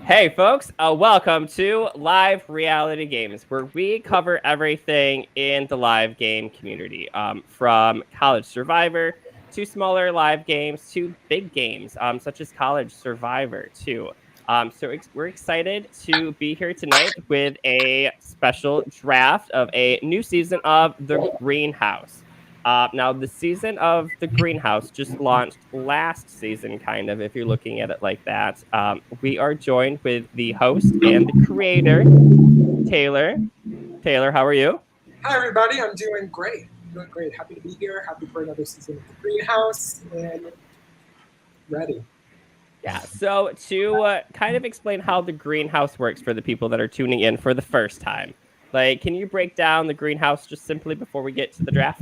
Hey folks, welcome to Live Reality Games, where we cover everything in the live game community, from College Survivor to smaller live games to big games, such as College Survivor too. We're excited to be here tonight with a special draft of a new season of The Greenhouse. Now, the season of The Greenhouse just launched last season, kind of, if you're looking at it like that. We are joined with the host and the creator, Taylor. Taylor, how are you? Hi, everybody. I'm doing great. Doing great. Happy to be here. Happy for another season of The Greenhouse and ready. Yeah, so to kind of explain how The Greenhouse works for the people that are tuning in for the first time, can you break down The Greenhouse just simply before we get to the draft?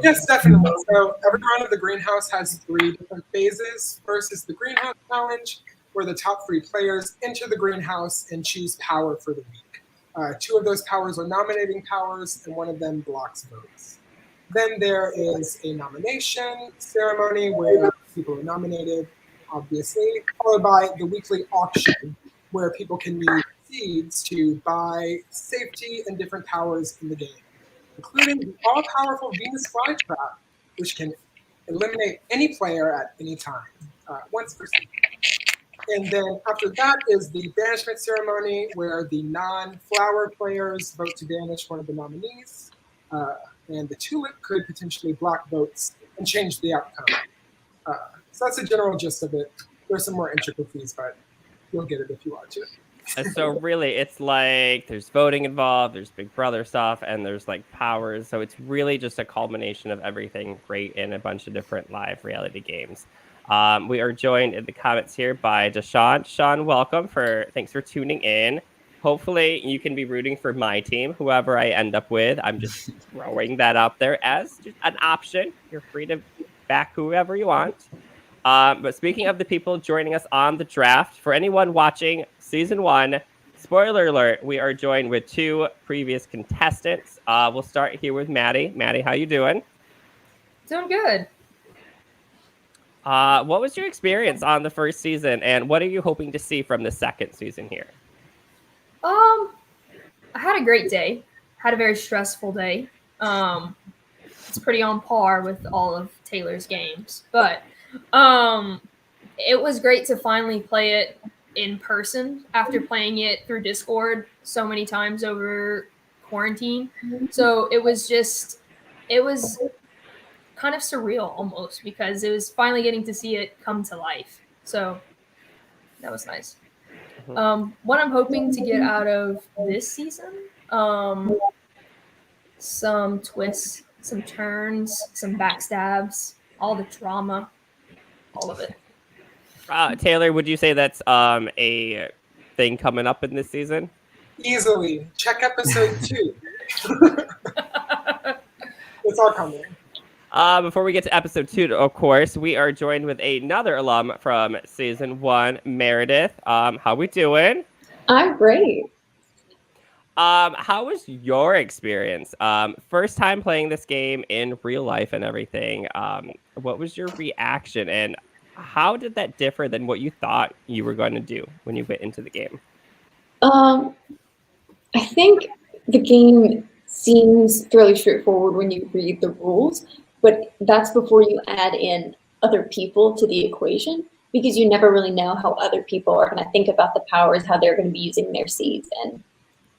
Yes, definitely. So every round of The Greenhouse has 3 different phases. First is the Greenhouse Challenge, where the top 3 players enter the greenhouse and choose power for the week. 2 of those powers are nominating powers, and 1 of them blocks votes. Then there is a nomination ceremony where people are nominated, obviously, followed by the weekly auction, where people can use seeds to buy safety and different powers in the game, including the all-powerful Venus flytrap, which can eliminate any player at any time, once per season. And then after that is the banishment ceremony, where the non-flower players vote to banish one of the nominees, and the tulip could potentially block votes and change the outcome. So that's the general gist of it. There's some more intricacies, but you'll get it if you watch it. So really, it's like there's voting involved, there's Big Brother stuff, and there's like powers. So it's really just a culmination of everything great in a bunch of different live reality games. We are joined in the comments here by Dustyn. Sean, welcome. Thanks for tuning in. Hopefully, you can be rooting for my team, whoever I end up with. I'm just throwing that out there as just an option. You're free to back whoever you want. But speaking of the people joining us on the draft, for anyone watching season 1, spoiler alert, we are joined with 2 previous contestants. We'll start here with Maddie. Maddie, how you doing? Doing good. What was your experience on the first season, and what are you hoping to see from the second season here? I had a great day. Had a very stressful day. It's pretty on par with all of Taylor's games, but it was great to finally play it in person after playing it through Discord so many times over quarantine. So it was kind of surreal almost, because it was finally getting to see it come to life. So that was nice. What I'm hoping to get out of this season, some twists, some turns, some backstabs, all the drama, all of it. Taylor, would you say that's a thing coming up in this season? Easily. Check episode 2. It's all coming. Before we get to episode 2, of course, we are joined with another alum from season 1, Meredith. How we doing? I'm great. How was your experience? First time playing this game in real life and everything. What was your reaction, and how did that differ than what you thought you were going to do when you went into the game? I think the game seems fairly straightforward when you read the rules, but that's before you add in other people to the equation, because you never really know how other people are going to think about the powers, how they're going to be using their seeds, and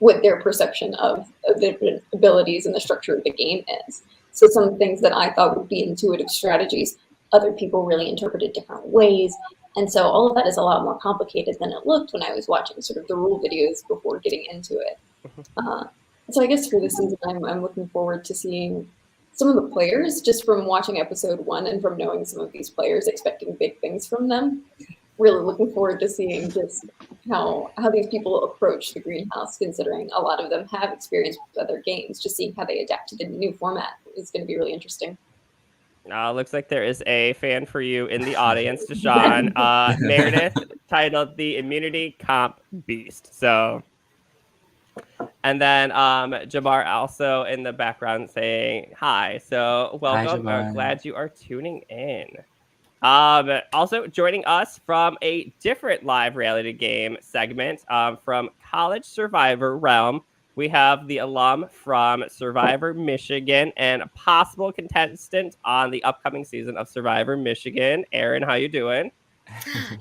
what their perception of the abilities and the structure of the game is. So some things that I thought would be intuitive strategies, other people really interpreted different ways. And so all of that is a lot more complicated than it looked when I was watching sort of the rule videos before getting into it. So I guess for this season, I'm looking forward to seeing some of the players, just from watching episode 1 and from knowing some of these players, expecting big things from them. Really looking forward to seeing just how these people approach the greenhouse, considering a lot of them have experience with other games. Just seeing how they adapt to the new format is going to be really interesting. Looks like there is a fan for you in the audience, Dustyn. Meredith titled The Immunity Comp Beast. So, and then Jamar also in the background saying hi. So welcome. Hi, Glad you are tuning in. Also joining us from a different live reality game segment from College Survivor Realm, we have the alum from Survivor Michigan and a possible contestant on the upcoming season of Survivor Michigan. Erin, how you doing?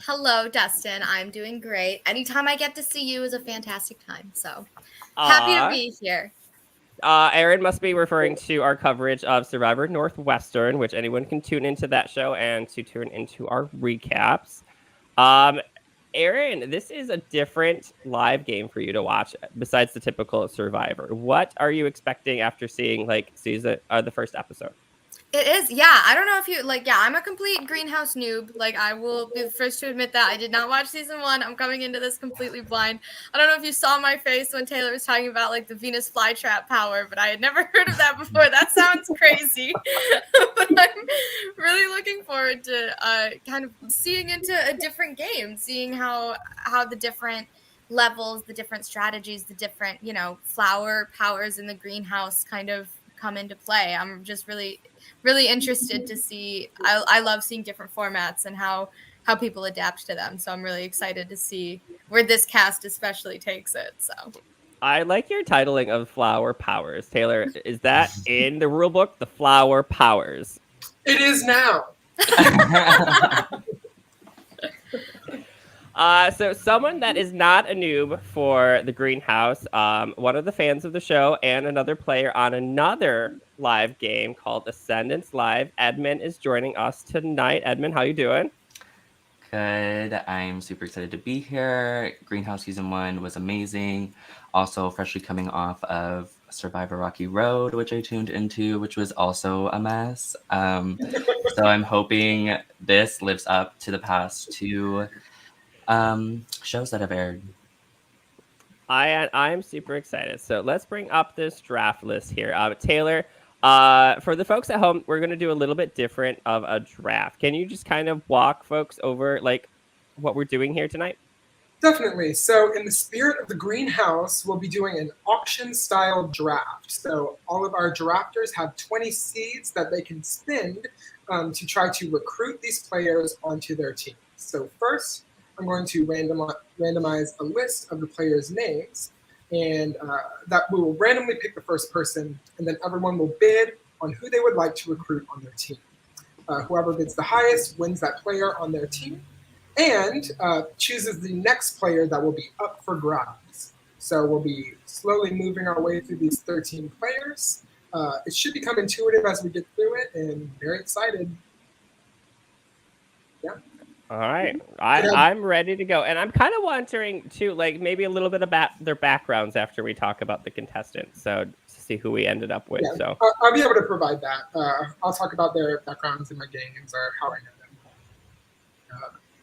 Hello, Dustyn. I'm doing great. Anytime I get to see you is a fantastic time. So happy to be here. Erin must be referring to our coverage of Survivor Northwestern, which anyone can tune into that show and to tune into our recaps. Erin, this is a different live game for you to watch besides the typical Survivor. What are you expecting after seeing like the first episode? It is, yeah. I don't know if you I'm a complete greenhouse noob. Like, I will be the first to admit that I did not watch season 1. I'm coming into this completely blind. I don't know if you saw my face when Taylor was talking about like the Venus flytrap power, but I had never heard of that before. That sounds crazy. But I'm really looking forward to kind of seeing into a different game, seeing how the different levels, the different strategies, the different, flower powers in the greenhouse kind of come into play. I'm just really interested to see. I love seeing different formats and how people adapt to them. So I'm really excited to see where this cast especially takes it. So I like your titling of flower powers. Taylor, is that in the rule book? The flower powers. It is now. So someone that is not a noob for the greenhouse, one of the fans of the show and another player on another live game called Ascendance Live, Edmund is joining us tonight. Edmund, how you doing? Good. I'm super excited to be here. Greenhouse season 1 was amazing. Also freshly coming off of Survivor Rocky Road, which I tuned into, which was also a mess. So I'm hoping this lives up to the past 2 shows that have aired. I'm super excited. So let's bring up this draft list here. Taylor, for the folks at home, we're going to do a little bit different of a draft. Can you just kind of walk folks over like what we're doing here tonight? Definitely. So in the spirit of the greenhouse, we'll be doing an auction-style draft. So all of our drafters have 20 seeds that they can spend to try to recruit these players onto their team. So first, I'm going to randomize a list of the players' names, and that we will randomly pick the first person, and then everyone will bid on who they would like to recruit on their team. Whoever bids the highest wins that player on their team, and chooses the next player that will be up for grabs. So we'll be slowly moving our way through these 13 players. It should become intuitive as we get through it, and very excited. Yeah. All right, I'm ready to go, and I'm kind of wondering too, like maybe a little bit about their backgrounds after we talk about the contestants, so to see who we ended up with. Yeah, so I'll be able to provide that. I'll talk about their backgrounds in my games or how I know them.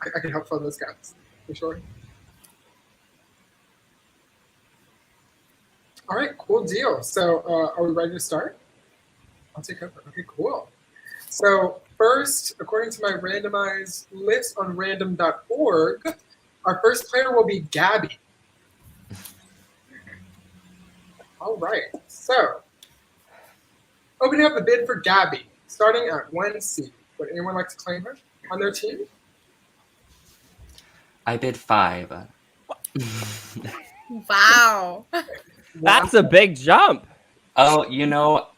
I can help fill those gaps for sure. All right, cool deal. So are we ready to start? I'll take over. Okay, cool. So first, according to my randomized list on random.org, our first player will be Gabby. All right, so opening up the bid for Gabby, starting at 1 seed. Would anyone like to claim her on their team? I bid 5. wow. that's a big jump. Oh,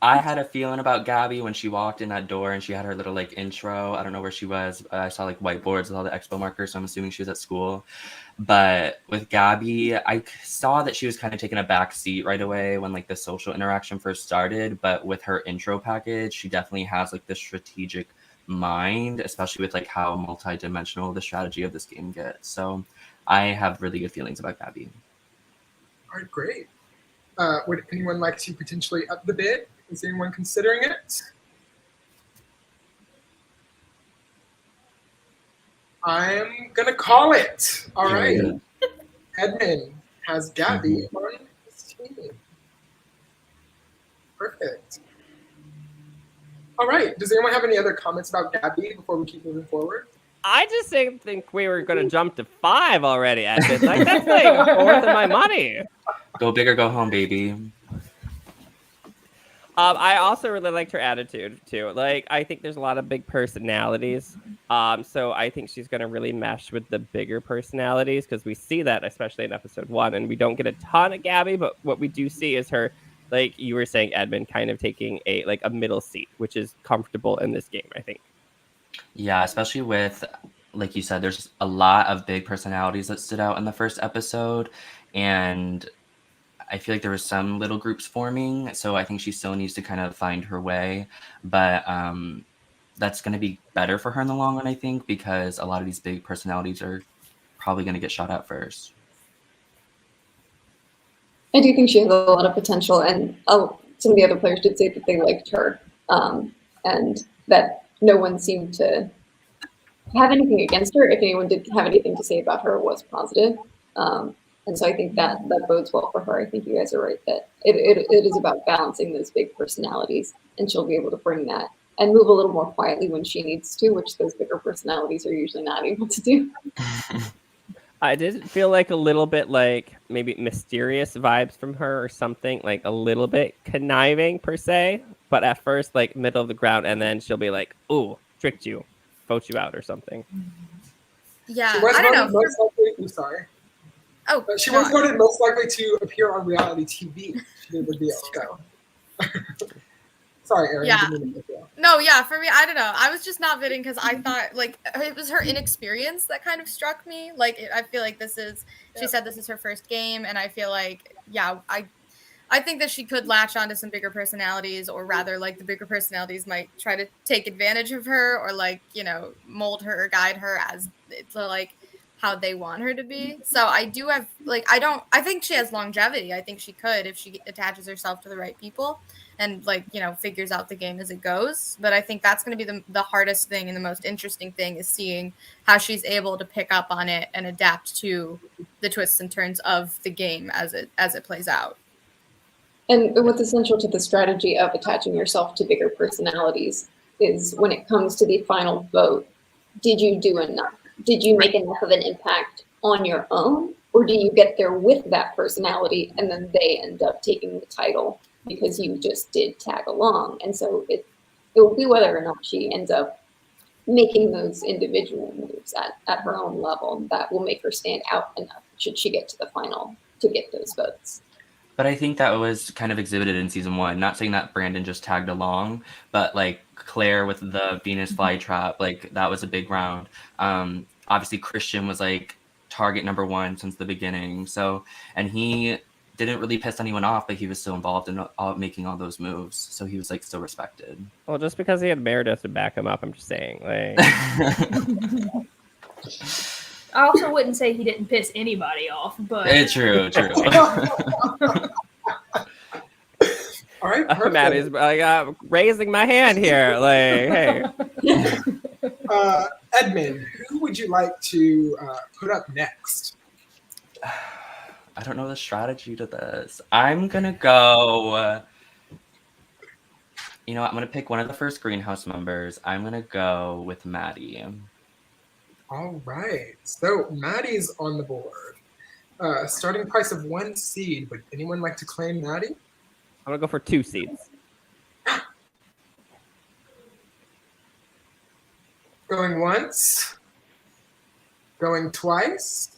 I had a feeling about Gabby when she walked in that door and she had her little like intro. I don't know where she was. I saw like whiteboards with all the expo markers, so I'm assuming she was at school. But with Gabby, I saw that she was kind of taking a back seat right away when like the social interaction first started. But with her intro package, she definitely has like the strategic mind, especially with like how multi-dimensional the strategy of this game gets. So I have really good feelings about Gabby. All right, great. Would anyone like to potentially up the bid? Is anyone considering it? I'm going to call it. All right. Edmund has Gabby on his team. Perfect. All right. Does anyone have any other comments about Gabby before we keep moving forward? I just think we were going to jump to 5 already, Edmund. Like, that's like a fourth of my money. Go big or go home, baby. I also really liked her attitude too. Like, I think there's a lot of big personalities. So I think she's gonna really mesh with the bigger personalities because we see that especially in episode 1, and we don't get a ton of Gabby, but what we do see is her, like you were saying, Edmund, kind of taking a middle seat, which is comfortable in this game, I think. Yeah, especially with, like you said, there's a lot of big personalities that stood out in the first episode, and I feel like there were some little groups forming, so I think she still needs to kind of find her way, but that's going to be better for her in the long run, I think, because a lot of these big personalities are probably going to get shot at first. I do think she has a lot of potential, and some of the other players did say that they liked her, and that no one seemed to have anything against her. If anyone did have anything to say about her, it was positive. And so I think that bodes well for her. I think you guys are right that it is about balancing those big personalities, and she'll be able to bring that and move a little more quietly when she needs to, which those bigger personalities are usually not able to do. I did feel like a little bit like maybe mysterious vibes from her or something, like a little bit conniving per se, but at first like middle of the ground, and then she'll be like, "Ooh, tricked you, vote you out" or something. Yeah, She was I don't voted know. most likely. I'm sorry. Oh, But she go was on. voted most likely to appear on reality TV. She did the deal. So. Sorry, Erin. Yeah. didn't mean to cut you off. No, yeah, for me, I don't know. I was just not bidding because I thought like it was her inexperience that kind of struck me. Like I feel like she said this is her first game, and I feel like I think that she could latch onto some bigger personalities, or rather, like the bigger personalities might try to take advantage of her, or like mold her or guide her as like how they want her to be. So I do have like I think she has longevity. I think she could if she attaches herself to the right people and figures out the game as it goes. But I think that's going to be the hardest thing and the most interesting thing is seeing how she's able to pick up on it and adapt to the twists and turns of the game as it plays out. And what's essential to the strategy of attaching yourself to bigger personalities is when it comes to the final vote, did you do enough? Did you make enough of an impact on your own? Or do you get there with that personality and then they end up taking the title because you just did tag along? And so it will be whether or not she ends up making those individual moves at her own level that will make her stand out enough should she get to the final to get those votes. But I think that was kind of exhibited in season 1. Not saying that Brandon just tagged along, but like Claire with the Venus flytrap, like that was a big round. Obviously Christian was like target number 1 since the beginning. So, and he didn't really piss anyone off, but he was still involved in making all those moves. So he was like still respected. Well, just because he had Meredith to back him up, I'm just saying. Like, I also wouldn't say he didn't piss anybody off, but It's true. All right. Perfect. Maddie's like raising my hand here. Like, hey. Edmund, who would you like to put up next? I don't know the strategy to this. I'm going to go... I'm going to pick one of the first greenhouse members. I'm going to go with Maddie. All right. So Maddie's on the board. Starting price of 1 seed. Would anyone like to claim Maddie? I'm going to go for 2 seeds. Going once. Going twice.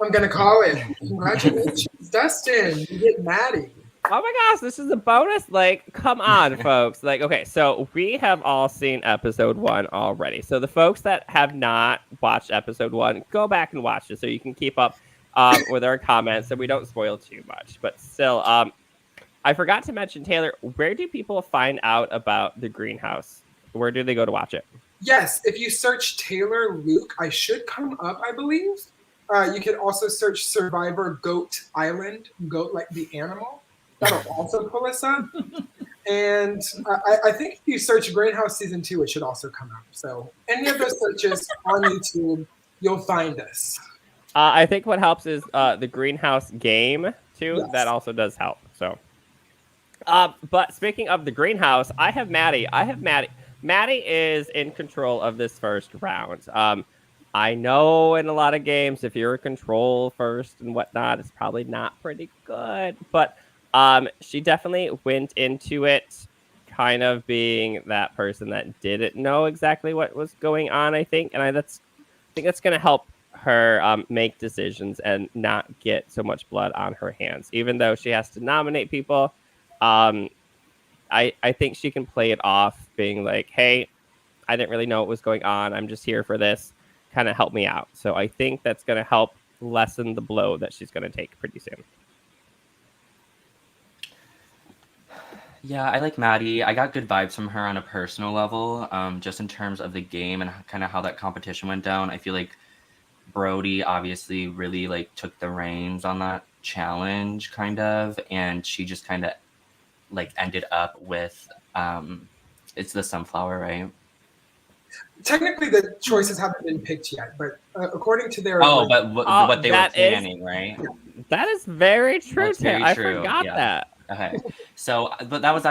I'm going to call it. Congratulations, Dustyn. You get Maddie. Oh my gosh, this is a bonus? Like, come on, folks. Like, okay, so we have all seen episode 1 already. So the folks that have not watched episode 1, go back and watch it so you can keep up with our comments so we don't spoil too much. But still, I forgot to mention, Taylor, where do people find out about the greenhouse? Where do they go to watch it? Yes, if you search Taylor Luke, I should come up, I believe. You can also search Survivor Goat Island, goat like the animal. That'll also pull us up. And I think if you search Greenhouse Season 2, it should also come up. So any of those searches on YouTube, you'll find us. I think what helps is the greenhouse game, too. Yes. That also does help. So, but speaking of the greenhouse, I have Maddie. Maddie is in control of this first round. I know in a lot of games, if you're a control first and whatnot, it's probably not pretty good. But She definitely went into it kind of being that person that didn't know exactly what was going on, I think. And I think that's going to help her make decisions and not get so much blood on her hands. Even though she has to nominate people, I think she can play it off being like, hey, I didn't really know what was going on. I'm just here for this. Kind of help me out. So I think that's going to help lessen the blow that she's going to take pretty soon. Yeah, I like Maddie. I got good vibes from her on a personal level, just in terms of the game and kind of how that competition went down. I feel like Brody obviously really like took the reins on that challenge, kind of, and she just kind of like ended up with it's the sunflower, right? Technically, the choices haven't been picked yet, but according to their but what they were planning, right? That is very true. That's very I true. forgot Yeah. that. Okay, so but that was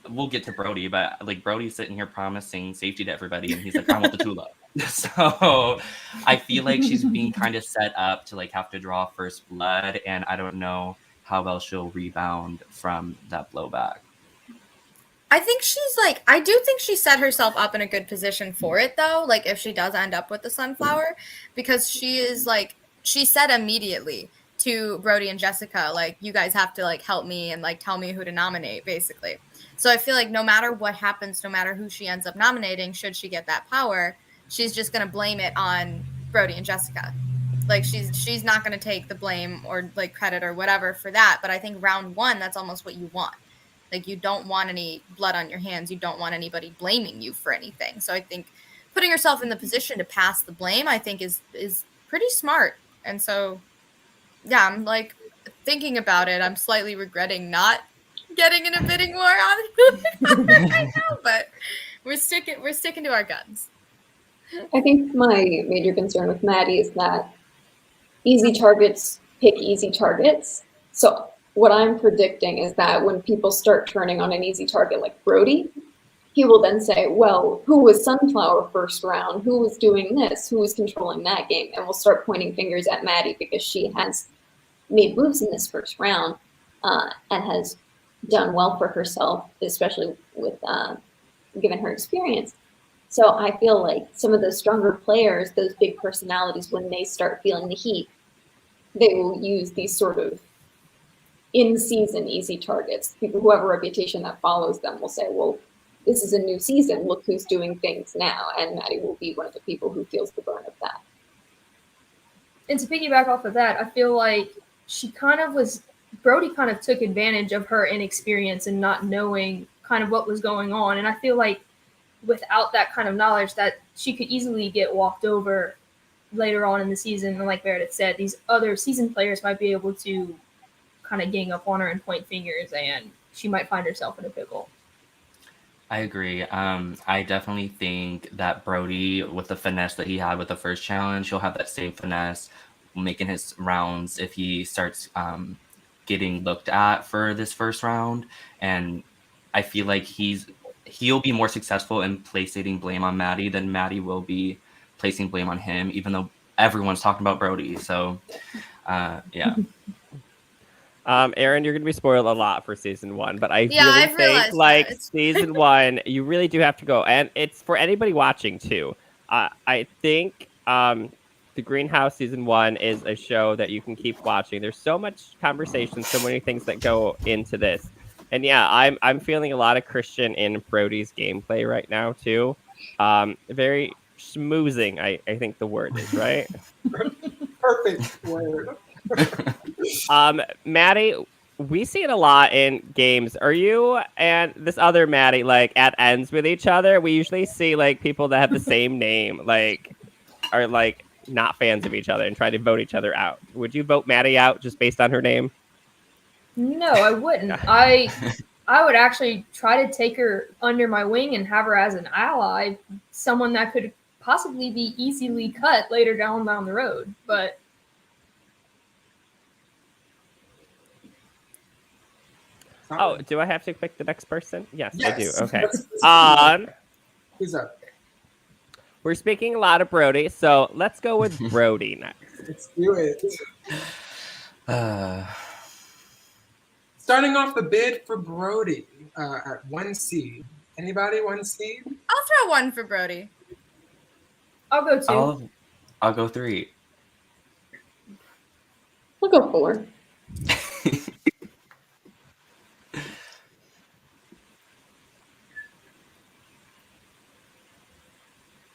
we'll get to Brody, but like Brody's sitting here promising safety to everybody, and he's like, I want the Tula. So I feel like she's being kind of set up to like have to draw first blood, and I don't know how well she'll rebound from that blowback. I think I do think she set herself up in a good position for it, though. Like, if she does end up with the sunflower, because she said immediately to Brody and Jessica, like, you guys have to like help me and like tell me who to nominate, basically. So I feel like no matter what happens, no matter who she ends up nominating, should she get that power, she's just gonna blame it on Brody and Jessica. Like, she's not gonna take the blame or like credit or whatever for that. But I think round one, that's almost what you want. Like, you don't want any blood on your hands. You don't want anybody blaming you for anything. So I think putting yourself in the position to pass the blame, I think is pretty smart. And so, yeah, I'm like thinking about it. I'm slightly regretting not getting in a bidding war on it right now, but we're sticking to our guns. I think my major concern with Maddie is that easy targets pick easy targets. So what I'm predicting is that when people start turning on an easy target like Brody, he will then say, well, who was Sunflower first round? Who was doing this? Who was controlling that game? And we'll start pointing fingers at Maddie because she has made moves in this first round and has done well for herself, especially with given her experience. So I feel like some of those stronger players, those big personalities, when they start feeling the heat, they will use these sort of in-season easy targets. People who have a reputation that follows them will say, well, this is a new season. Look who's doing things now. And Maddie will be one of the people who feels the burn of that. And to piggyback off of that, I feel like Brody kind of took advantage of her inexperience and not knowing kind of what was going on. And I feel like without that kind of knowledge, that she could easily get walked over later on in the season. And like Meredith said, these other seasoned players might be able to kind of gang up on her and point fingers, and she might find herself in a pickle. I agree. I definitely think that Brody, with the finesse that he had with the first challenge, he'll have that same finesse making his rounds if he starts getting looked at for this first round. And I feel like he'll be more successful in placing blame on Maddie than Maddie will be placing blame on him, even though everyone's talking about Brody. So, yeah. Erin, you're going to be spoiled a lot for season one, but I I've think like season one, you really do have to go. And it's for anybody watching too. I think The Greenhouse season one is a show that you can keep watching. There's so much conversation, so many things that go into this. And yeah, I'm feeling a lot of Christian in Brody's gameplay right now too. Very schmoozing, I think the word is, right? Perfect word. Maddie, we see it a lot in games. Are you and this other Maddie like at ends with each other? We usually see like people that have the same name, like are like not fans of each other and try to vote each other out. Would you vote Maddie out just based on her name? No, I wouldn't. I would actually try to take her under my wing and have her as an ally, someone that could possibly be easily cut later down the road. But oh, do I have to pick the next person? Yes. I do. Okay. Who's up? We're speaking a lot of Brody, so let's go with Brody next. Let's do it. Starting off the bid for Brody at 1 seed. Anybody 1 seed? I'll throw 1 for Brody. I'll go 2. I'll go 3. I'll go 4.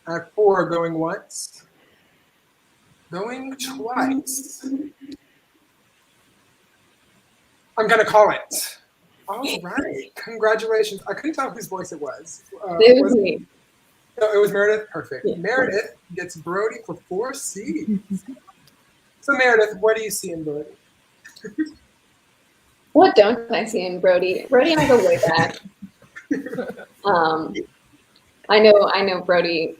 At 4, going once. Going twice. I'm going to call it. All right. Congratulations. I couldn't tell whose voice it was. It was me. No, it was Meredith? Perfect. Yeah. Meredith gets Brody for 4 seeds. So, Meredith, what do you see in Brody? What don't I see in Brody? Brody and I go way back. I know Brody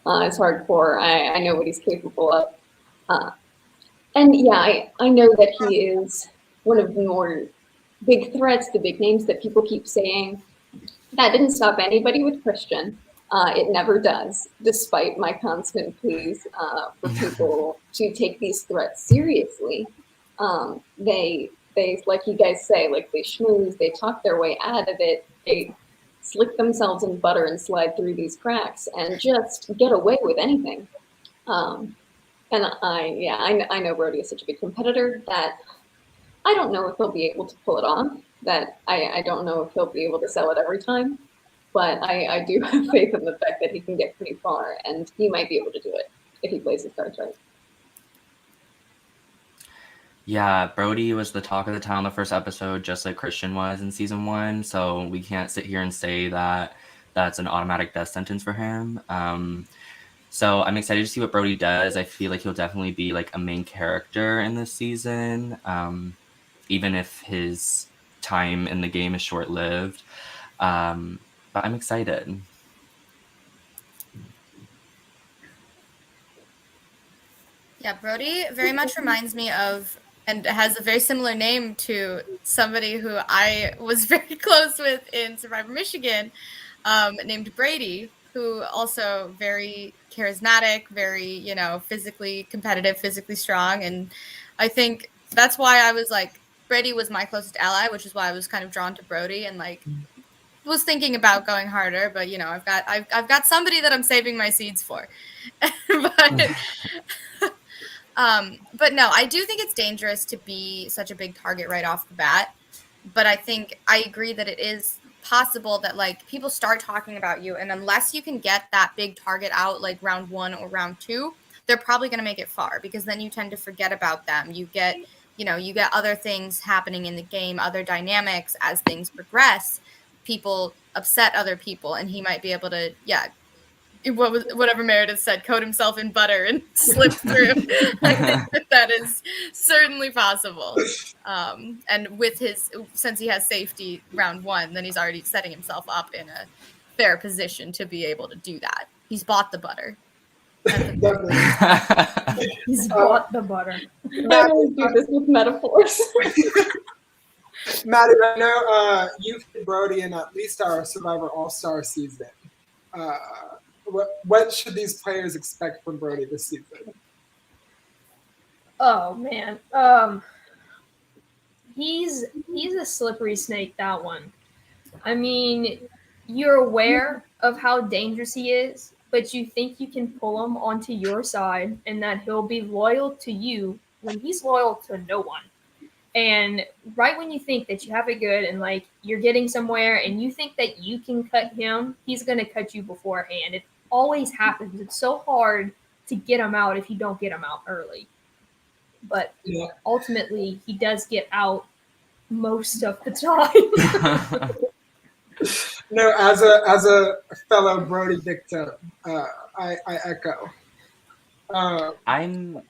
is hardcore. I know what he's capable of. And yeah, I know that he is one of the more big threats, the big names that people keep saying. That didn't stop anybody with Christian. It never does, despite my constant pleas for people to take these threats seriously. They, like you guys say, like they schmooze, they talk their way out of it, they slick themselves in butter and slide through these cracks and just get away with anything. And I know Brody is such a big competitor that I don't know if he'll be able to pull it off. That I don't know if he'll be able to sell it every time. But I do have faith in the fact that he can get pretty far, and he might be able to do it if he plays his cards right. Yeah, Brody was the talk of the town the first episode, just like Christian was in season 1. So we can't sit here and say that that's an automatic death sentence for him. So I'm excited to see what Brody does. I feel like he'll definitely be like a main character in this season, even if his time in the game is short-lived. But I'm excited. Yeah, Brody very much reminds me of, and has a very similar name to somebody who I was very close with in Survivor Michigan, named Brady, who also very charismatic, very, physically competitive, physically strong. And I think that's why I was like, Brady was my closest ally, which is why I was kind of drawn to Brody and like was thinking about going harder, but I've got somebody that I'm saving my seeds for. But no, I do think it's dangerous to be such a big target right off the bat. But I think I agree that it is possible that like people start talking about you, and unless you can get that big target out like round 1 or round 2, they're probably going to make it far, because then you tend to forget about them. You get other things happening in the game, other dynamics as things progress. People upset other people, and he might be able to, whatever Meredith said, coat himself in butter and slip through. I think that is certainly possible. And with since he has safety round 1, then he's already setting himself up in a fair position to be able to do that. He's bought the butter. He's bought the butter. I always do this with metaphors. Maddie, I know you've hit Brody in at least our Survivor All-Star season. What should these players expect from Brody this season? Oh man, he's a slippery snake, that one. I mean, you're aware of how dangerous he is, but you think you can pull him onto your side and that he'll be loyal to you when he's loyal to no one. And right when you think that you have it good and like you're getting somewhere and you think that you can cut him, he's going to cut you beforehand. It always happens. It's so hard to get him out if you don't get him out early. But ultimately, he does get out most of the time. No, as a fellow Brody victim, I echo. I'm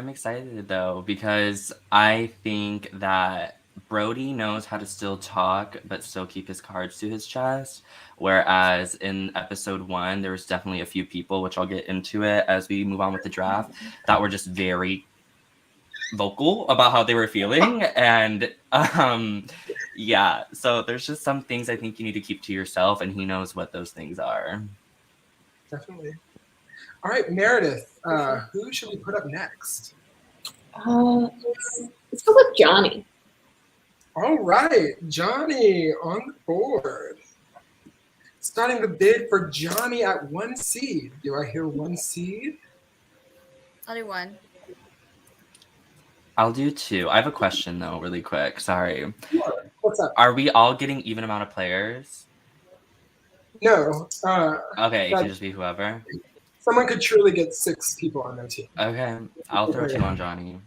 excited though, because I think that Brody knows how to still talk but still keep his cards to his chest. Whereas in episode 1, there was definitely a few people, which I'll get into it as we move on with the draft, that were just very vocal about how they were feeling. And so there's just some things I think you need to keep to yourself, and he knows what those things are. Definitely. All right, Meredith, who should we put up next? Let's go with Johnny. All right, Johnny on the board. Starting the bid for Johnny at 1 seed. Do I hear 1 seed? I'll do 1. I'll do 2. I have a question though, really quick. Sorry. Sure. What's up? Are we all getting even amount of players? No. Okay, it can just be whoever. Someone could truly get 6 people on their team. Okay, I'll throw 2 on Johnny.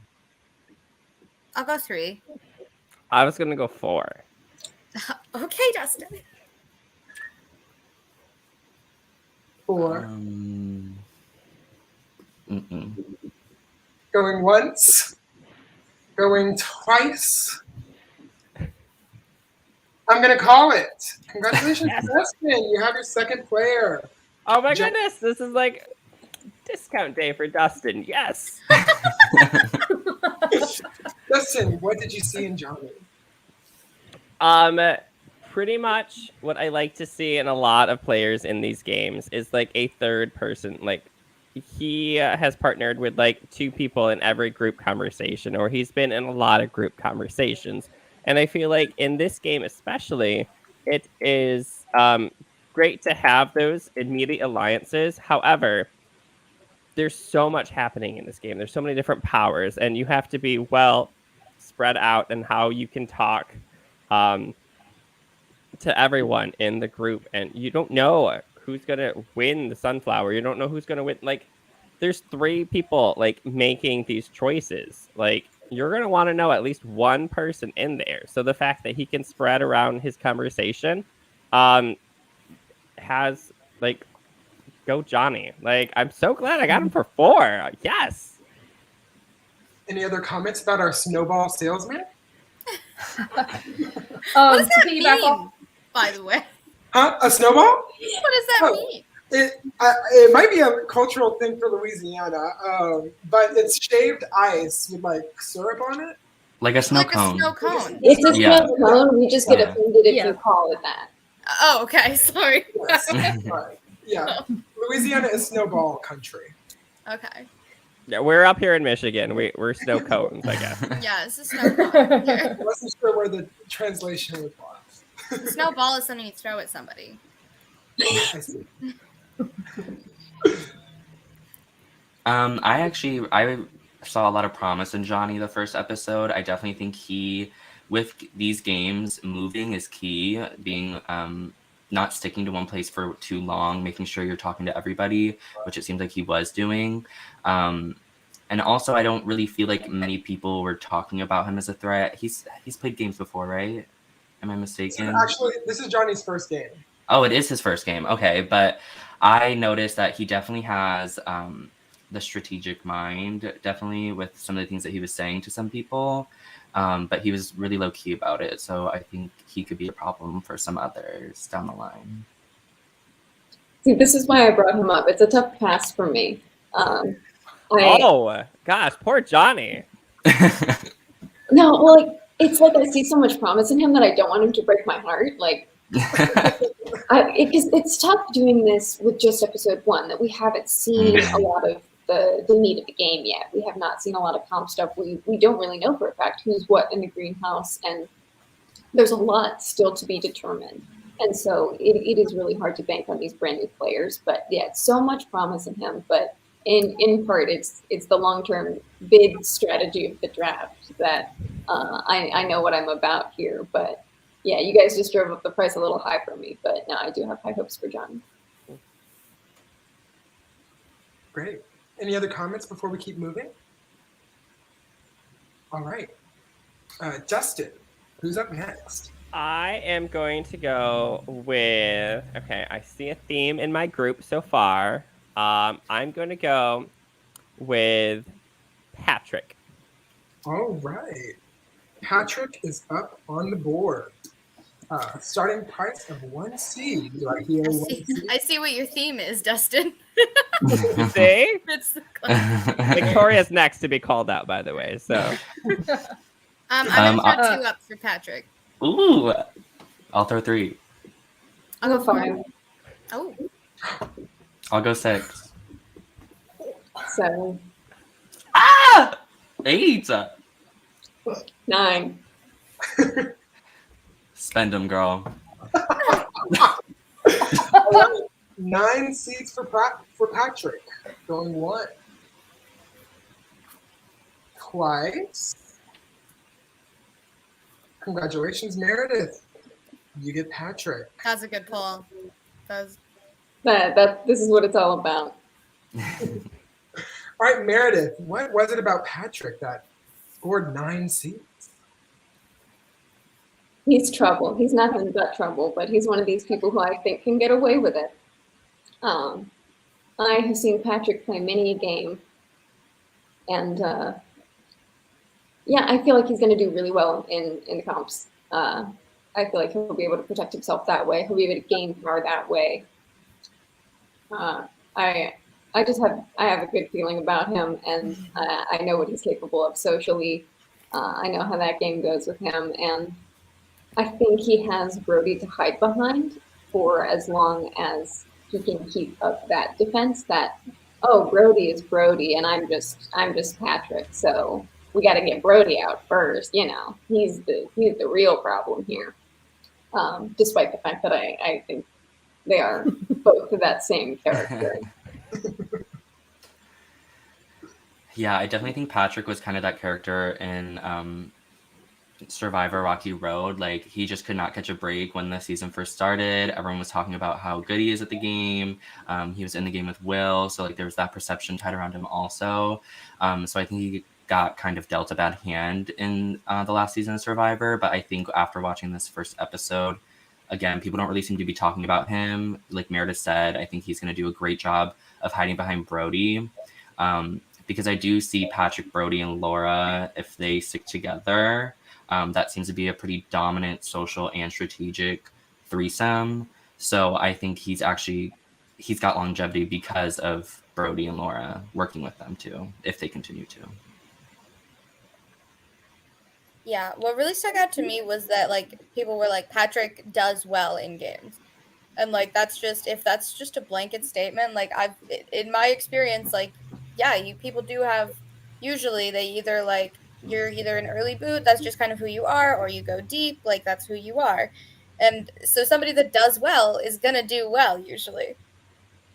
I'll go 3. I was gonna go 4. Okay, Dustyn. 4. Going once. Going twice. I'm going to call it. Congratulations, Dustyn. You have your second player. Oh my goodness, this is like discount day for Dustyn. Yes. Dustyn, what did you see in Johnny? Pretty much what I like to see in a lot of players in these games is like a third person. Like he has partnered with like 2 people in every group conversation, or he's been in a lot of group conversations. And I feel like in this game especially, it is great to have those immediate alliances. However, there's so much happening in this game. There's so many different powers, and you have to be well spread out in how you can talk to everyone in the group. And you don't know who's going to win the sunflower. You don't know who's going to win. Like, there's 3 people, like, making these choices. Like, you're going to want to know at least one person in there. So the fact that he can spread around his conversation has, like, go Johnny. Like, I'm so glad I got him for 4. Yes. Any other comments about our snowball salesman? What does that mean, by the way? Huh? A snowball? What does that mean? It might be a cultural thing for Louisiana, but it's shaved ice with like syrup on it. Like a snow Like cone. a snow cone. It's a snow cone. We just get offended if you call it that. Oh, okay. Sorry. Yes. Right. Yeah. Louisiana is snowball country. Okay. Yeah, we're up here in Michigan. We're snow cones, I guess. Yeah, it's a snow cone. I wasn't sure where the translation was. A snowball is something you throw at somebody. I see. I saw a lot of promise in Johnny the first episode. I definitely think with these games, moving is key. Being not sticking to one place for too long, making sure you're talking to everybody, which it seems like he was doing. And also, I don't really feel like many people were talking about him as a threat. He's played games before, right? Am I mistaken? Actually, this is Johnny's first game. Oh, it is his first game. Okay, but I noticed that he definitely has the strategic mind, definitely with some of the things that he was saying to some people. But he was really low key about it. So I think he could be a problem for some others down the line. See, this is why I brought him up. It's a tough pass for me. Oh gosh, poor Johnny. No, well, like it's like I see so much promise in him that I don't want him to break my heart. Like, it's tough doing this with just episode 1 that we haven't seen a lot of the meat of the game yet. We have not seen a lot of comp stuff. We don't really know for a fact who's what in the greenhouse, and there's a lot still to be determined. And so it is really hard to bank on these brand new players. But yeah, so much promise in him. But in part, it's the long-term bid strategy of the draft that I know what I'm about here. But yeah, you guys just drove up the price a little high for me. But no, I do have high hopes for Johnny. Great. Any other comments before we keep moving? All right. Dustyn, who's up next? I am going to go with, okay, I see a theme in my group so far. I'm going to go with Patrick. All right. Patrick is up on the board. Starting price of 1 seed. Do I hear 1 seed? I see what your theme is, Dustyn. See? It's the Victoria's next to be called out, by the way. So I'm gonna throw 2 up for Patrick. Ooh, I'll throw 3. I'll go 5. Oh, I'll go 6. 7. 8. 9. Spend them, girl. All right, 9 seeds for Patrick. Going 1. Twice. Congratulations, Meredith. You get Patrick. That's a good pull. That's This is what it's all about. All right, Meredith, what was it about Patrick that scored 9 seeds? He's trouble. He's nothing but trouble, but he's one of these people who I think can get away with it. I have seen Patrick play many a game, and yeah, I feel like he's going to do really well in the comps. I feel like he'll be able to protect himself that way. He'll be able to gain power that way. I have a good feeling about him, and I know what he's capable of socially. I know how that game goes with him, and I think he has Brody to hide behind for as long as he can keep up that defense. That Brody is Brody, and I'm just Patrick. So we got to get Brody out first. You know, he's the real problem here. Despite the fact that I think they are both of that same character. Yeah, I definitely think Patrick was kind of that character in Survivor Rocky Road. Like, he just could not catch a break when the season first started. Everyone was talking about how good he is at the game. He was in the game with Will, so like there was that perception tied around him also. So I think he got kind of dealt a bad hand in the last season of Survivor. But I think after watching this first episode, again, people don't really seem to be talking about him. Like Meredith said, I think he's going to do a great job of hiding behind Brody. Because I do see Patrick, Brody, and Laura, if they stick together, that seems to be a pretty dominant social and strategic threesome. So I think he's got longevity because of Brody and Laura working with them too, if they continue to. Yeah, what really stuck out to me was that like people were like, Patrick does well in games. And like if that's just a blanket statement, like in my experience, like, yeah, people do have, usually they either like, you're either an early boot, that's just kind of who you are, or you go deep, like that's who you are. And so somebody that does well is gonna do well usually.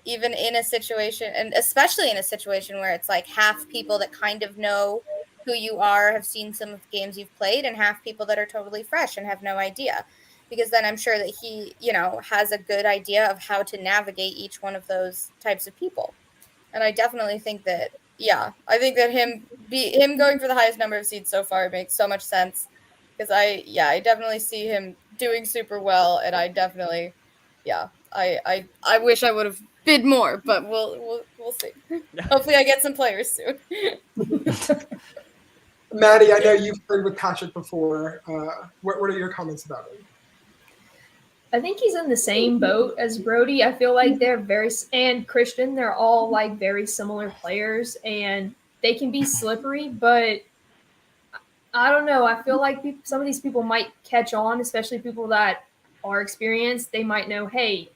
Even in a situation, and especially in a situation where it's like half people that kind of know who you are, have seen some of the games you've played, and half people that are totally fresh and have no idea. Because then I'm sure that he, has a good idea of how to navigate each one of those types of people. And I definitely think that, I think that him going for the highest number of seeds so far makes so much sense. Because I definitely see him doing super well, and I definitely, I wish I would have bid more, but we'll see. Hopefully I get some players soon. Maddie, I know you've played with Patrick before. What are your comments about him? I think he's in the same boat as Brody. I feel like and Christian, they're all like very similar players, and they can be slippery, but I don't know. I feel like some of these people might catch on, especially people that are experienced. They might know, hey,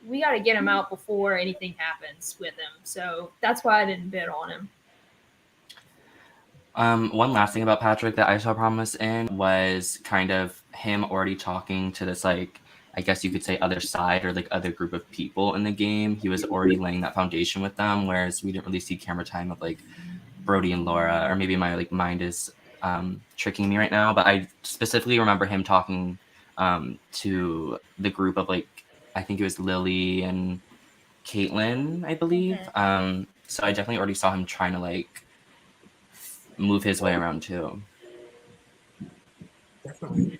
we got to get him out before anything happens with him. So that's why I didn't bid on him. One last thing about Patrick that I saw promise in was kind of him already talking to this, like, I guess you could say other side or like other group of people in the game. He was already laying that foundation with them, whereas we didn't really see camera time of like Brody and Laura, or maybe my like mind is tricking me right now, but I specifically remember him talking to the group of like, I think it was Lily and Caitlin, I believe. Okay. So I definitely already saw him trying to like move his way around too. Definitely.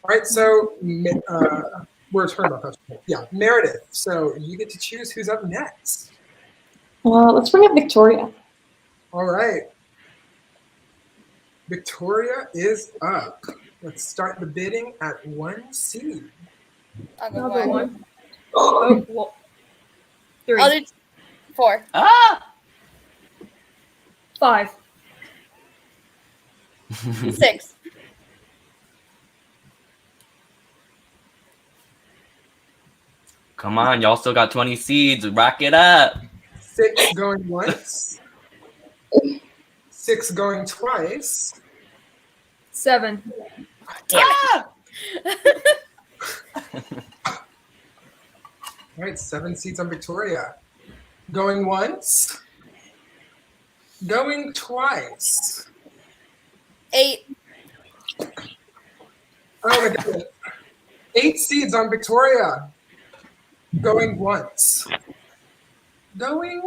All right, so we're talking about Patrick. Yeah, Meredith. So you get to choose who's up next. Let's bring up Victoria. All right. Victoria is up. Let's start the bidding at 1 seed. I'll go 1. Oh, well, 3. I'll do 4. 5. 6. Come on, y'all still got 20 seeds. Rack it up. 6 going once. 6 going twice. 7. Damn it. All right, 7 seeds on Victoria. Going once. Going twice. 8. Oh my goodness. 8 seeds on Victoria. Going once. Going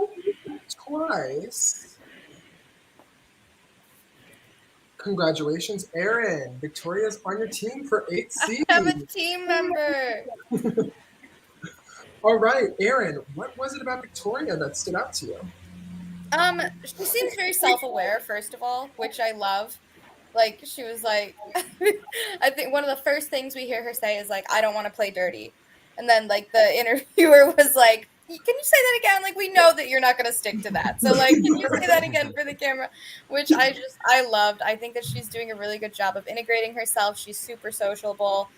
twice. Congratulations, Erin. Victoria's on your team for 8 seeds. I have a team member. All right, Erin, what was it about Victoria that stood out to you? She seems very self-aware, first of all, which I love. Like, she was like, I think one of the first things we hear her say is like, I don't want to play dirty. And then like the interviewer was like, can you say that again? Like, we know that you're not going to stick to that. So like, can you say that again for the camera? Which I loved. I think that she's doing a really good job of integrating herself. She's super sociable.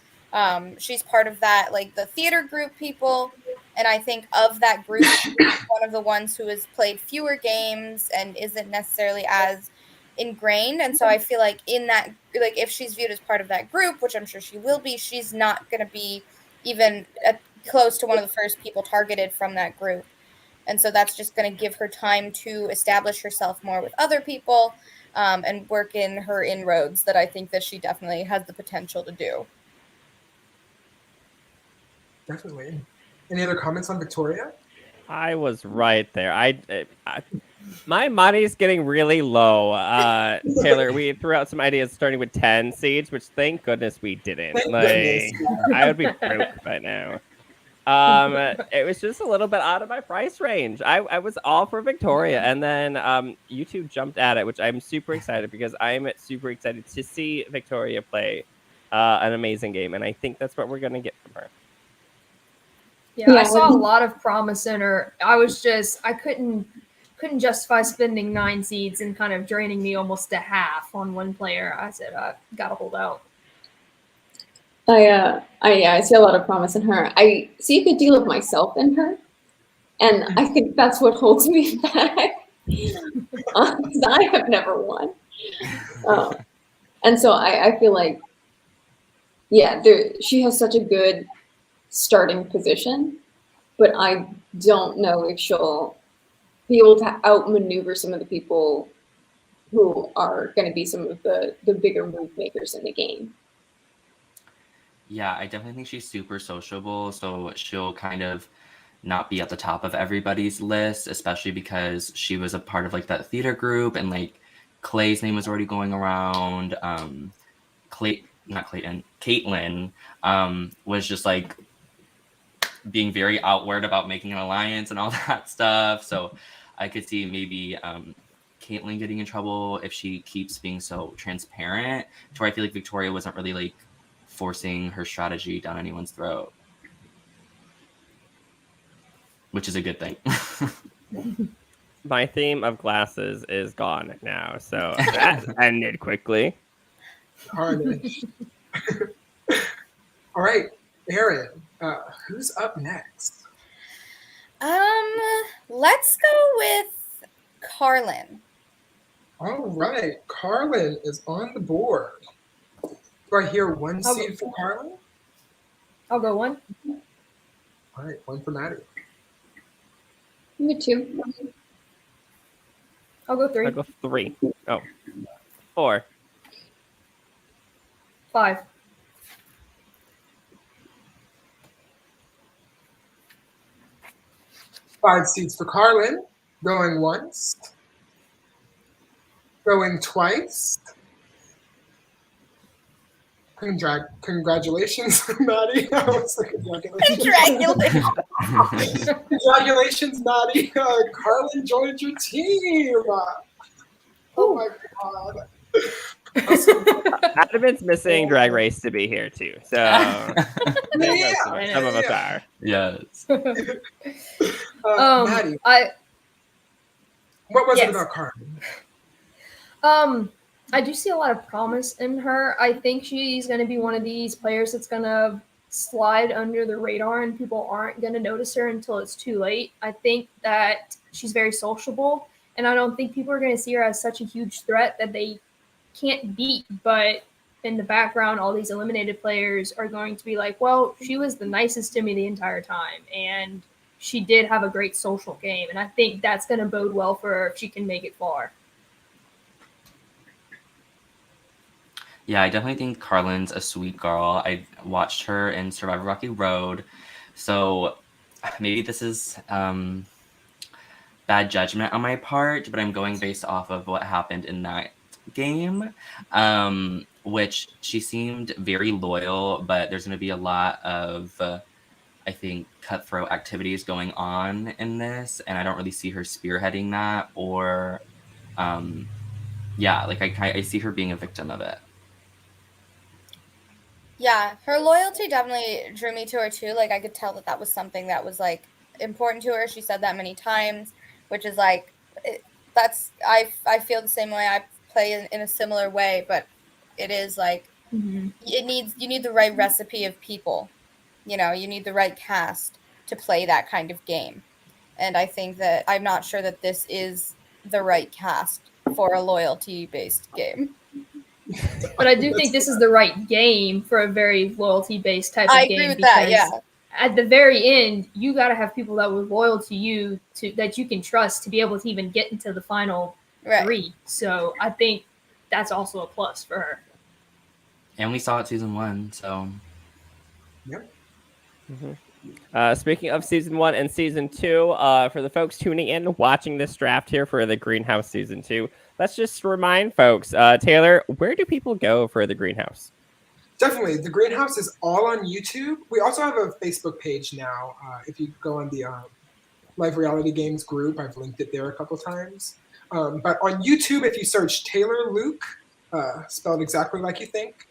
She's part of that, like the theater group people. And I think of that group, she's one of the ones who has played fewer games and isn't necessarily as ingrained. And so I feel like in that, like if she's viewed as part of that group, which I'm sure she will be, she's not going to be even close to one of the first people targeted from that group. And so that's just going to give her time to establish herself more with other people and work in her inroads that I think that she definitely has the potential to do. Definitely. Any other comments on Victoria? I was right there. My money's getting really low. Taylor, we threw out some ideas starting with 10 seeds, which thank goodness we didn't. Thank like, goodness. I would be broke by now. It was just a little bit out of my price range. I was all for Victoria, and then you two jumped at it, which I'm super excited because I'm super excited to see Victoria play an amazing game, and I think that's what we're gonna get from her. Yeah, I saw a lot of promise in her. I couldn't justify spending 9 seeds and kind of draining me almost to half on one player. I said, I gotta hold out. I see a lot of promise in her. I see a good deal of myself in her, and I think that's what holds me back. Because I have never won, and so I feel like, yeah, she has such a good starting position, but I don't know if she'll be able to outmaneuver some of the people who are going to be some of the bigger move makers in the game. Yeah, I definitely think she's super sociable, so she'll kind of not be at the top of everybody's list, especially because she was a part of like that theater group, and like Clay's name was already going around. Caitlin was just like being very outward about making an alliance and all that stuff. So I could see maybe Caitlin getting in trouble if she keeps being so transparent, to where I feel like Victoria wasn't really like forcing her strategy down anyone's throat, which is a good thing. My theme of glasses is gone now, so that ended quickly. Carnage. All right, Erin, who's up next? Let's go with Carlin. All right, Carlin is on the board. Do I hear 1 seed for Carlin? I'll go 1. All right, 1 for Maddie. Me too. I'll go 3. I'll go 3. Oh, 4. 5. 5 seeds for Carlin. Going once. Going twice. Congratulations, Maddie. I was like, congratulations. Congratulations, Maddie. Carlin joined your team. Oh my god. Adamant's missing Drag Race to be here too, so some of us are. Yes. Maddie, what was it about Carlin? I do see a lot of promise in her. I think she's going to be one of these players that's going to slide under the radar and people aren't going to notice her until it's too late. I think that she's very sociable, and I don't think people are going to see her as such a huge threat that they can't beat. But in the background, all these eliminated players are going to be like, well, she was the nicest to me the entire time, and she did have a great social game, and I think that's going to bode well for her if she can make it far. Yeah, I definitely think Carlin's a sweet girl. I watched her in Survivor Rocky Road, so maybe this is bad judgment on my part, but I'm going based off of what happened in that game, which she seemed very loyal, but there's going to be a lot of, I think, cutthroat activities going on in this, and I don't really see her spearheading that, or, yeah, like I see her being a victim of it. Yeah, her loyalty definitely drew me to her too. Like, I could tell that was something that was like important to her. She said that many times, which is like, I feel the same way. I play in a similar way, but it is like, you need the right recipe of people. You know, you need the right cast to play that kind of game. And I think that I'm not sure that this is the right cast for a loyalty-based game. But I do think this is the right game for a very loyalty-based type of game. I agree with that, yeah. At the very end, you got to have people that were loyal to you, that you can trust to be able to even get into the final three. So I think that's also a plus for her. And we saw it season 1, so. Yep. Speaking of season 1 and season 2, for the folks tuning in, watching this draft here for the Greenhouse season 2, let's just remind folks, Taylor, where do people go for the Greenhouse? Definitely. The Greenhouse is all on YouTube. We also have a Facebook page now. If you go on the Live Reality Games group, I've linked it there a couple times. But on YouTube, if you search Taylor Luke, spelled exactly like you think,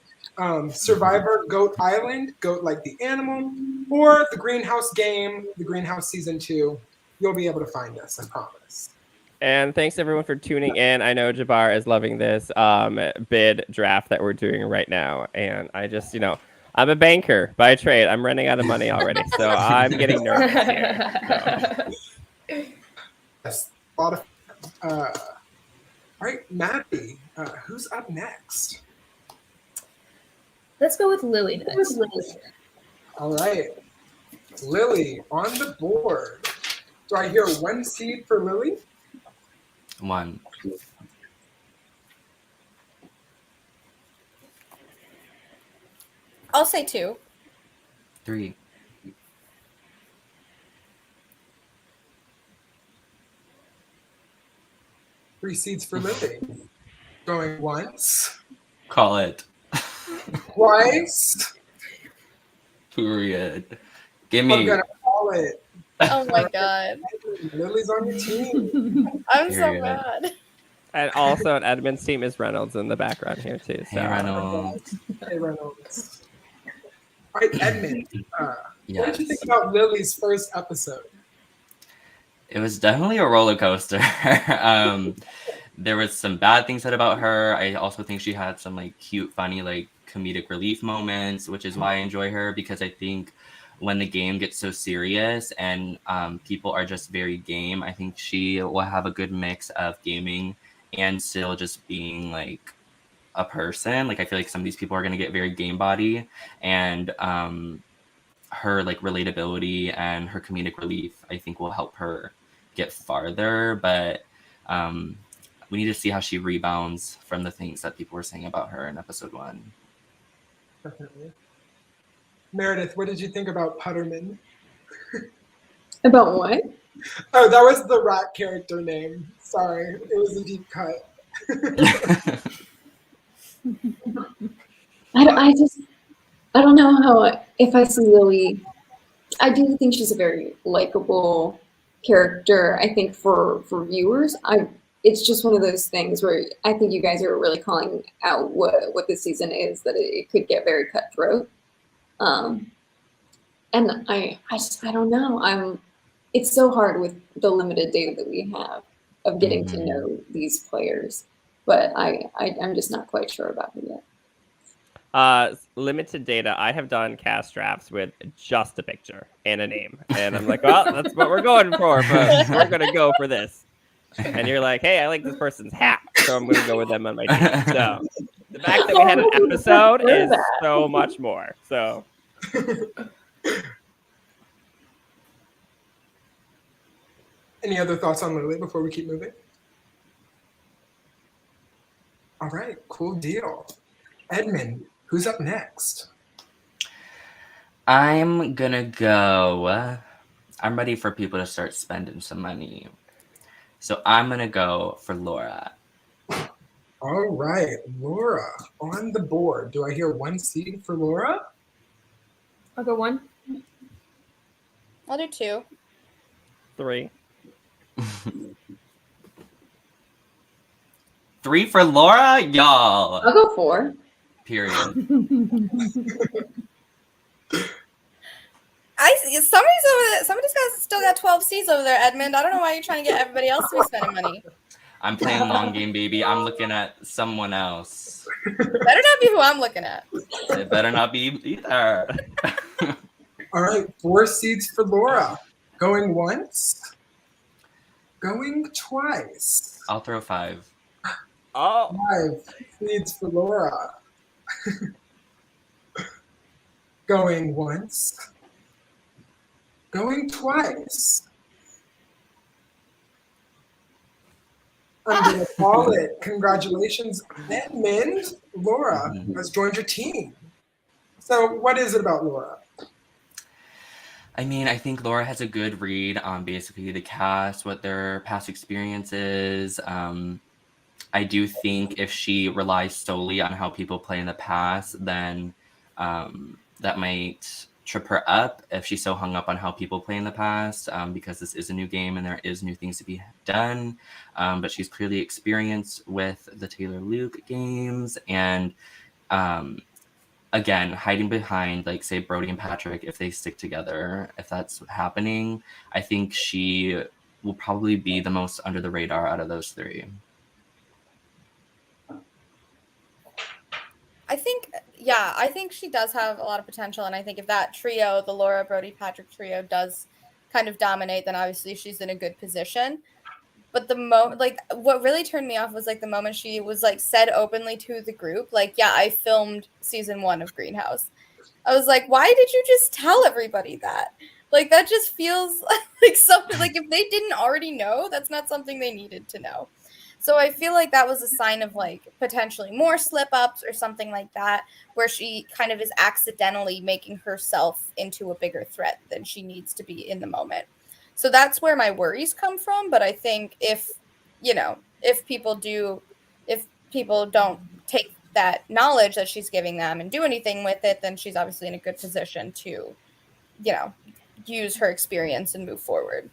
Survivor Goat Island, goat like the animal, or the Greenhouse game, the Greenhouse season 2, you'll be able to find us, I promise. And thanks everyone for tuning in. I know Jabbar is loving this bid draft that we're doing right now. And I just, I'm a banker by trade. I'm running out of money already. So I'm getting nervous here. So. Yes, a lot of, all right, Maddie, who's up next? Let's go with Lily next. All right. Lily on the board. Do I hear 1 seed for Lily? 1. I'll say 2. 3. 3 seeds for Lily. Going once. Call it. Twice. Period. Give me. I'm gonna call it. Oh my god. Lily's on your team. I'm so mad. And also on Edmund's team is Reynolds in the background here too. So. Hey, Reynolds. Hey, Reynolds. All right, Edmund. Yes. What did you think about Lily's first episode? It was definitely a roller coaster. There was some bad things said about her. I also think she had some like cute, funny, like comedic relief moments, which is why I enjoy her, because I think when the game gets so serious and people are just very game, I think she will have a good mix of gaming and still just being like a person. Like I feel like some of these people are going to get very game body, and her like relatability and her comedic relief, I think, will help her get farther. But we need to see how she rebounds from the things that people were saying about her in episode 1. Definitely. Meredith, what did you think about Putterman? About what? Oh, that was the rat character name. Sorry, it was a deep cut. I don't know how, if I see Lily, I do think she's a very likable character. I think for viewers, it's just one of those things where I think you guys are really calling out what this season is, that it could get very cutthroat. And I don't know. It's so hard with the limited data that we have of getting to know these players, but I'm just not quite sure about it yet. Limited data. I have done cast drafts with just a picture and a name, and I'm like, well, that's what we're going for, but we're gonna go for this. And you're like, hey, I like this person's hat, so I'm gonna go with them on my team. So The fact that we had an episode is so much more. So. Any other thoughts on Lily before we keep moving? All right, cool deal. Edmund, who's up next? I'm gonna go. I'm ready for people to start spending some money. So I'm gonna go for Laura. All right, Laura on the board. Do I hear 1 seed for Laura? I'll go 1. I'll do 2. 3. 3 for Laura, y'all. I'll go 4. Period. Somebody's still got 12 C's over there, Edmund. I don't know why you're trying to get everybody else to be spending money. I'm playing long game, baby. I'm looking at someone else. Better not be who I'm looking at. It better not be either. All right, 4 seeds for Laura. Going once. Going twice. I'll throw 5. Oh. 5 seeds for Laura. Going once. Going twice. I'm going to call it. Congratulations, Edmund. Laura has joined your team. So what is it about Laura? I mean, I think Laura has a good read on basically the cast, what their past experience is. I do think if she relies solely on how people play in the past, then that might trip her up if she's so hung up on how people play in the past, because this is a new game and there is new things to be done. But she's clearly experienced with the Taylor Luke games, and again, hiding behind, like, say, Brody and Patrick, if they stick together, if that's happening, I think she will probably be the most under the radar out of those 3. I think she does have a lot of potential, and I think if that trio, the Laura, Brody, Patrick trio, does kind of dominate, then obviously she's in a good position. But what really turned me off was, like, the moment she was, like, said openly to the group, like, yeah, I filmed season 1 of Greenhouse. I was like, why did you just tell everybody that? Like, that just feels like something, like, if they didn't already know, that's not something they needed to know. So I feel like that was a sign of, like, potentially more slip-ups or something like that, where she kind of is accidentally making herself into a bigger threat than she needs to be in the moment. So that's where my worries come from. But I think if people don't take that knowledge that she's giving them and do anything with it, then she's obviously in a good position to, use her experience and move forward.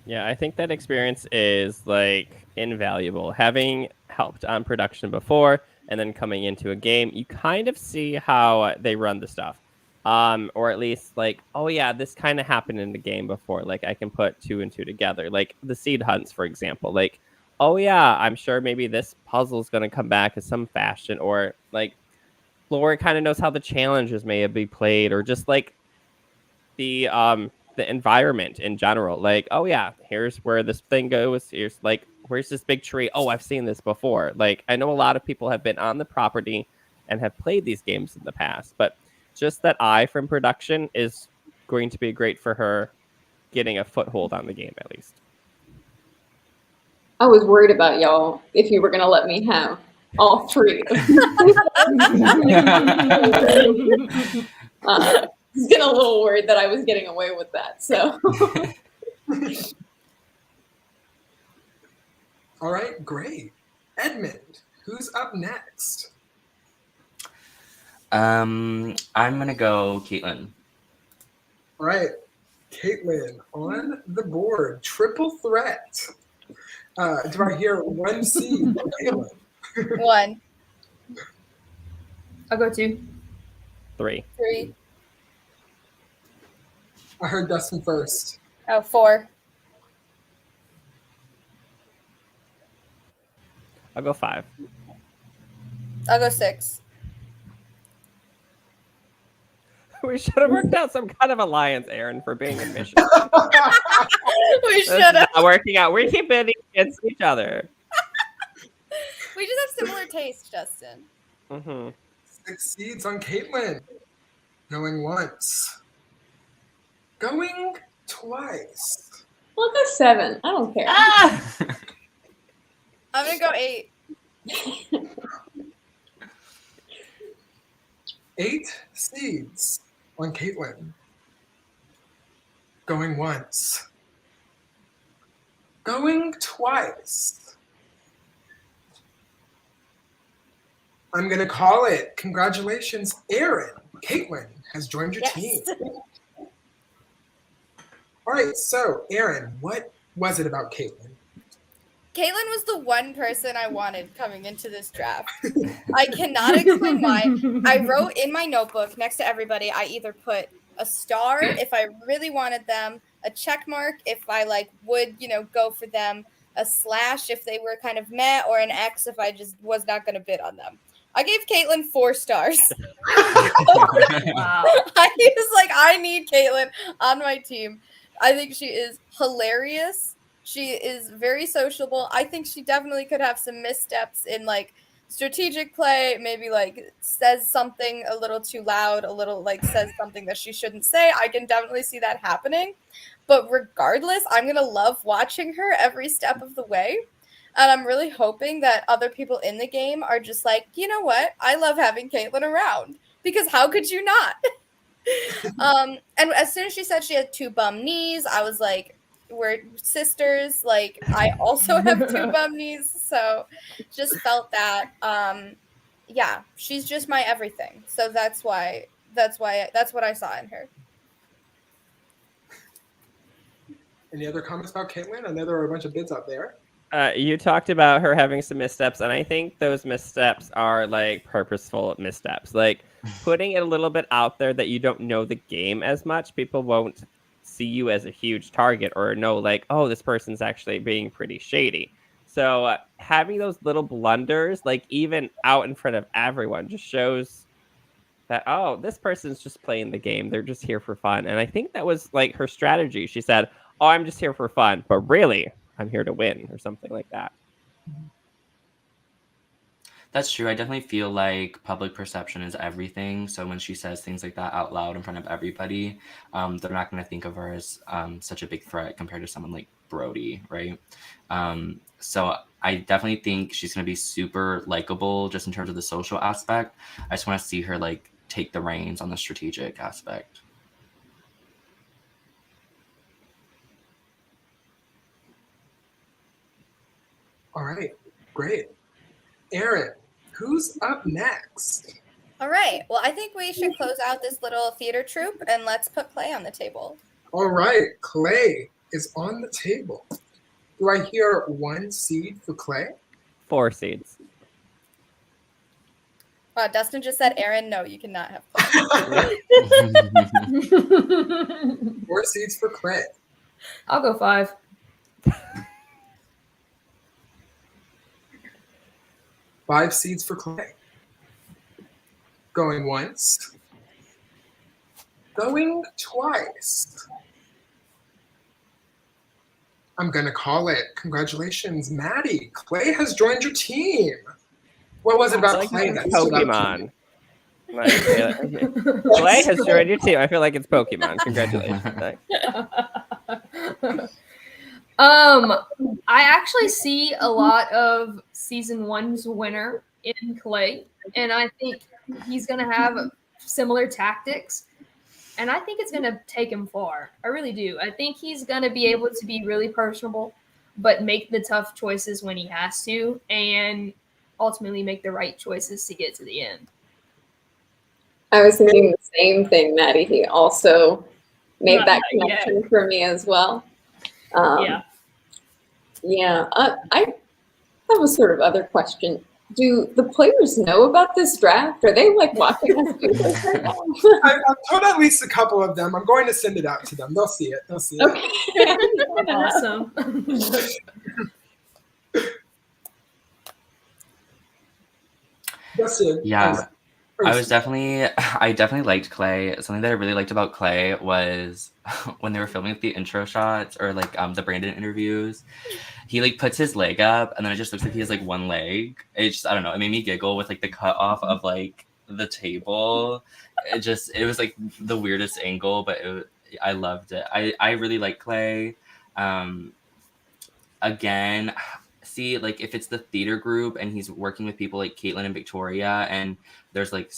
Yeah, I think that experience is, like, invaluable. Having helped on production before and then coming into a game, you kind of see how they run the stuff. Or at least, like, oh yeah, this kind of happened in the game before. Like, I can put 2 and 2 together. Like the seed hunts, for example. Like, oh yeah, I'm sure maybe this puzzle is going to come back in some fashion. Or, like, Laura kind of knows how the challenges may be played, or just, like, the environment in general. Like, oh yeah, here's where this thing goes. Here's, like, where's this big tree? Oh, I've seen this before. Like, I know a lot of people have been on the property and have played these games in the past, but just that eye from production is going to be great for her getting a foothold on the game, at least. I was worried about y'all if you were going to let me have all 3. I was getting a little worried that I was getting away with that. So, all right, great. Edmund, who's up next? I'm gonna go Caitlin. All right, Caitlin on the board. Triple threat. Do I hear 1 seed for Caitlin? 1. I'll go 2. 3. 3. I heard Dustyn first. Oh, 4. I'll go 5. I'll go 6. We should have worked out some kind of alliance, Erin, for being in Michigan. We should This is have. not working out. We're keeping against each other. We just have similar taste, Justin. Mm-hmm. 6 seeds on Caitlin. Going once. Going twice. I'll go 7. I don't care. Ah! I'm gonna go 8. 8 seeds on Caitlin. Going once. Going twice. I'm going to call it. Congratulations, Erin. Caitlin has joined your team. All right, so Erin, what was it about Caitlin? Caitlin was the one person I wanted coming into this draft. I cannot explain why. I wrote in my notebook next to everybody, I either put a star if I really wanted them, a check mark if I would, go for them, a slash if they were kind of meh, or an X if I just was not going to bid on them. I gave Caitlin 4 stars. Wow. I was like, I need Caitlin on my team. I think she is hilarious. She is very sociable. I think she definitely could have some missteps in strategic play, maybe says something a little too loud, a little says something that she shouldn't say. I can definitely see that happening. But regardless, I'm going to love watching her every step of the way. And I'm really hoping that other people in the game are just like, you know what? I love having Caitlin around, because how could you not? And as soon as she said she had 2 bum knees, I was like, we're sisters. I also have 2 bum knees, so just felt that. Yeah, she's just my everything. So that's what I saw in her. Any other comments about Caitlin? I know there are a bunch of bids out there. You talked about her having some missteps, and I think those missteps are purposeful missteps. Putting it a little bit out there that you don't know the game as much, people won't see you as a huge target or know oh, this person's actually being pretty shady. So having those little blunders, even out in front of everyone, just shows that, oh, this person's just playing the game. They're just here for fun. And I think that was her strategy. She said, oh, I'm just here for fun, but really I'm here to win, or something like that. That's true. I definitely feel like public perception is everything. So when she says things like that out loud in front of everybody, they're not going to think of her as such a big threat compared to someone like Brody, right? So I definitely think she's going to be super likable just in terms of the social aspect. I just want to see her take the reins on the strategic aspect. All right, great. Erin, who's up next? All right. Well, I think we should close out this little theater troupe and let's put Clay on the table. All right, Clay is on the table. Do I hear 1 seed for Clay? 4 seeds. Wow, Dustyn just said, Erin, no, you cannot have Clay. 4 seeds for Clay. I'll go 5. 5 seeds for Clay. Going once. Going twice. I'm going to call it. Congratulations, Maddie. Clay has joined your team. What was it about Clay that stood out to you? Clay has joined your team. I feel like it's Pokemon. Congratulations. I actually see a lot of season 1's winner in Clay, and I think he's going to have similar tactics, and I think it's going to take him far. I really do. I think he's going to be able to be really personable, but make the tough choices when he has to, and ultimately make the right choices to get to the end. I was thinking the same thing, Maddie. He also made that connection for me as well. Yeah. I have a sort of other question. Do the players know about this draft? Are they watching us do this right now? I've told at least a couple of them. I'm going to send it out to them. They'll see it. Okay. Awesome. Dustyn, Yeah. I definitely liked Clay. Something that I really liked about Clay was when they were filming the intro shots or like the Brandon interviews, he like puts his leg up and then it just looks like he has like one leg. It just, I don't know, it made me giggle with like the cut off of like the table. It was like the weirdest angle, but I loved it. I really like Clay. Again, see, like if it's the theater group and he's working with people like Caitlin and Victoria, and there's like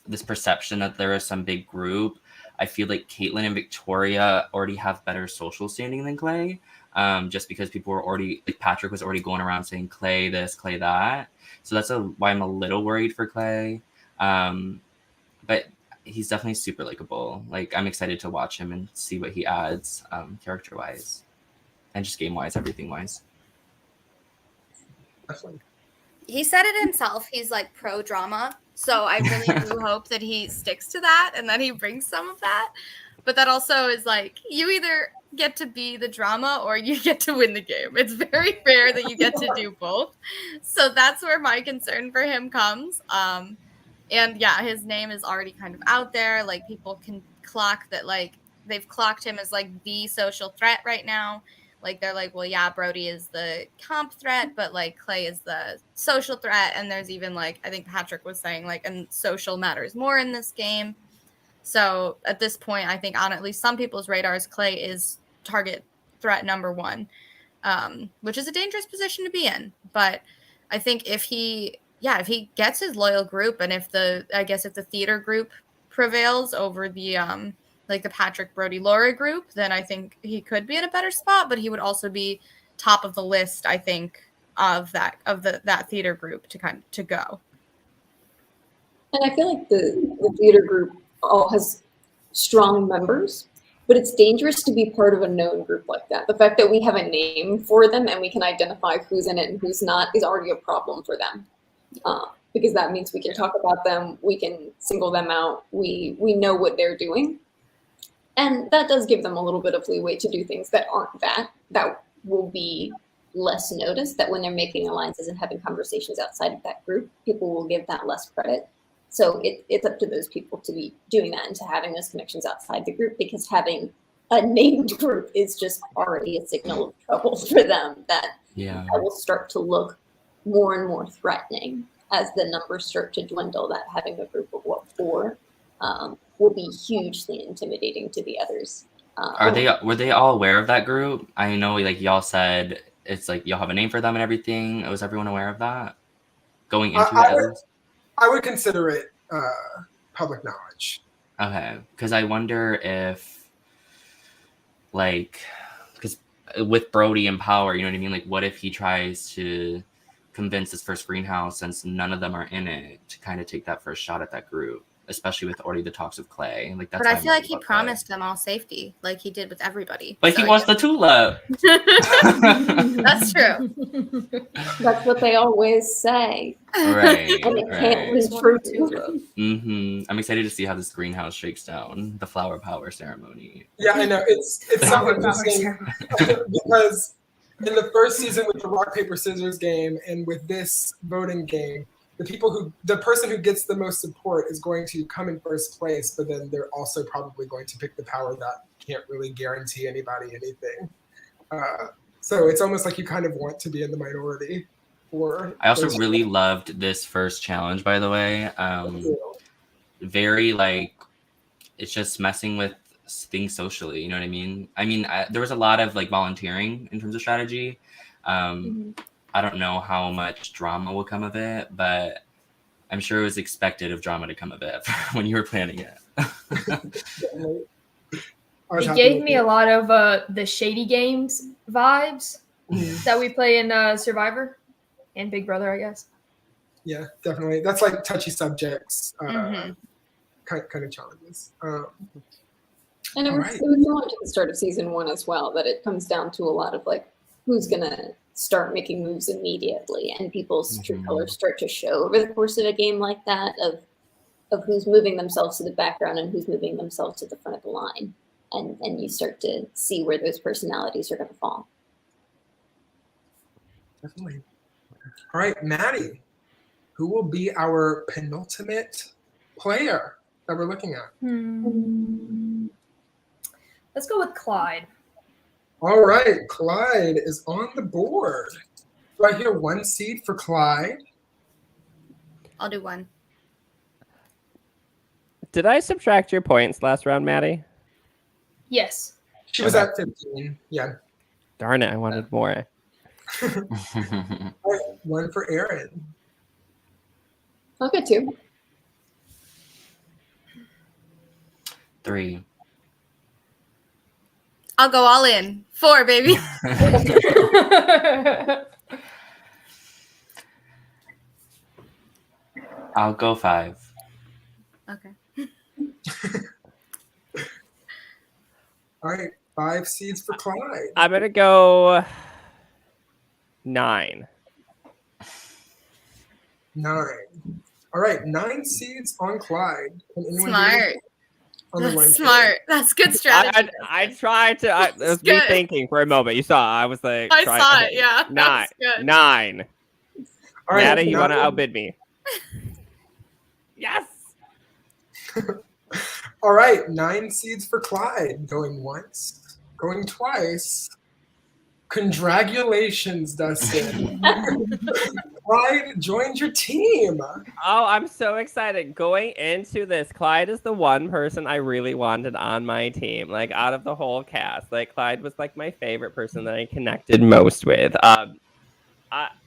this perception that there is some big group, I feel like Caitlin and Victoria already have better social standing than Clay, just because people were already, like Patrick was already going around saying Clay this, Clay that. So that's why I'm a little worried for Clay. But he's definitely super likable. Like I'm excited to watch him and see what he adds character-wise. And just game-wise, everything-wise. Definitely. He said it himself. He's like pro-drama. So I really do hope that he sticks to that and that he brings some of that. But that also is like, you either get to be the drama or you get to win the game. It's very rare that you get to do both. So that's where my concern for him comes. And yeah, his name is already kind of out there. Like people can clock that, like they've clocked him as like the social threat right now. Like they're like, well, yeah, Brody is the comp threat, but like Clay is the social threat. And there's even like, I think Patrick was saying like, and social matters more in this game. So at this point, I think on at least some people's radars, Clay is target threat number one, which is a dangerous position to be in. But I think if he gets his loyal group, and if the theater group prevails over the like the Patrick, Brody, Laura group, then I think he could be in a better spot, but he would also be top of the list, I think, of that theater group to go. And I feel like the theater group all has strong members, but it's dangerous to be part of a known group like that. The fact that we have a name for them and we can identify who's in it and who's not is already a problem for them. Because that means we can talk about them, we can single them out, we know what they're doing. And that does give them a little bit of leeway to do things that aren't that will be less noticed, that when they're making alliances and having conversations outside of that group, people will give that less credit. So it's up to those people to be doing that and to having those connections outside the group, because having a named group is just already a signal of trouble for them that will start to look more and more threatening as the numbers start to dwindle, that having a group of four will be hugely intimidating to the others. Were they all aware of that group? I know like y'all said it's like y'all have a name for them and everything. Was everyone aware of that going into it? I would consider it public knowledge. Okay, because I wonder if, like, because with Brody in power, you know what I mean? Like, what if he tries to convince his first greenhouse, since none of them are in it, to kind of take that first shot at that group, especially with already the talks of Clay? Like, that's. But I feel like he promised them all safety, like he did with everybody. But he wants the tulip. That's true. That's what they always say. Right. And it can't be true. I'm excited to see how this greenhouse shakes down, the flower power ceremony. Yeah, I know. It's so interesting because in the first season with the rock, paper, scissors game and with this voting game, the person who gets the most support is going to come in first place, but then they're also probably going to pick the power that can't really guarantee anybody anything. So it's almost like you kind of want to be in the minority. I also really loved this first challenge, by the way. Very like, it's just messing with things socially, you know what I mean? There was a lot of like volunteering in terms of strategy. I don't know how much drama will come of it, but I'm sure it was expected of drama to come of it when you were planning it. It gave me a lot of the Shady Games vibes that we play in Survivor and Big Brother, I guess. Yeah, definitely. That's like touchy subjects, kind of challenges. And it was similar to the start of season 1 as well, that it comes down to a lot of like who's gonna start making moves immediately, and people's true colors start to show over the course of a game like that, of who's moving themselves to the background and who's moving themselves to the front of the line, and you start to see where those personalities are going to fall. Definitely. All right, Maddie, who will be our penultimate player that we're looking at? Let's go with Clyde. All right, Clyde is on the board. Do I hear 1 seed for Clyde? I'll do 1. Did I subtract your points last round, Maddie? Yes. She was at 15. Yeah. Darn it, I wanted more. All right, 1 for Erin. I'll get 2. 3. I'll go all in. 4, baby. I'll go 5. Okay. All right, 5 seeds for Clyde. I'm going to go 9. 9. All right, 9 seeds on Clyde. Can anyone do Smart. anything? Only one That's kid. smart. That's good strategy. I tried to. It was me good. thinking for a moment. You saw. I was like, I saw it. Yeah. 9. That's good. 9. All right, Maddie, you want to 9. outbid me? Yes. All right, 9 seeds for Clyde. Going once, going twice. Congratulations, Dustyn. Clyde joined your team. Oh, I'm so excited. Going into this, Clyde is the one person I really wanted on my team. Like, out of the whole cast. Like, Clyde was, like, my favorite person that I connected most with.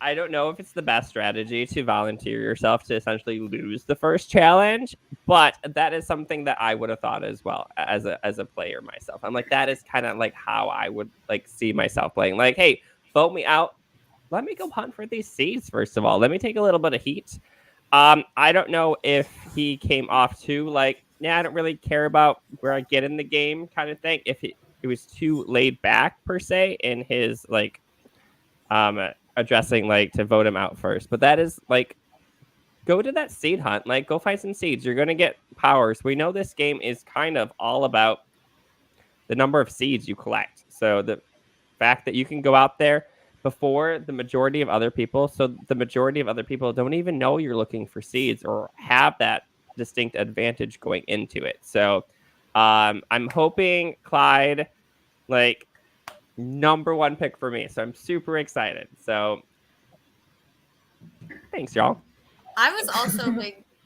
I don't know if it's the best strategy to volunteer yourself to essentially lose the first challenge, but that is something that I would have thought as well as a player myself. I'm like, that is kind of like how I would like see myself playing. Like, hey, vote me out. Let me go hunt for these seeds first of all. Let me take a little bit of heat. I don't know if he came off too like, I don't really care about where I get in the game kind of thing. If it was too laid back per se in his like addressing like to vote him out first, but that is like, go to that seed hunt, like go find some seeds. You're going to get powers. We know this game is kind of all about the number of seeds you collect. So the fact that you can go out there before the majority of other people, so the majority of other people don't even know you're looking for seeds or have that distinct advantage going into it. So I'm hoping Clyde, like, number 1 pick for me. So I'm super excited. So thanks, y'all. I was also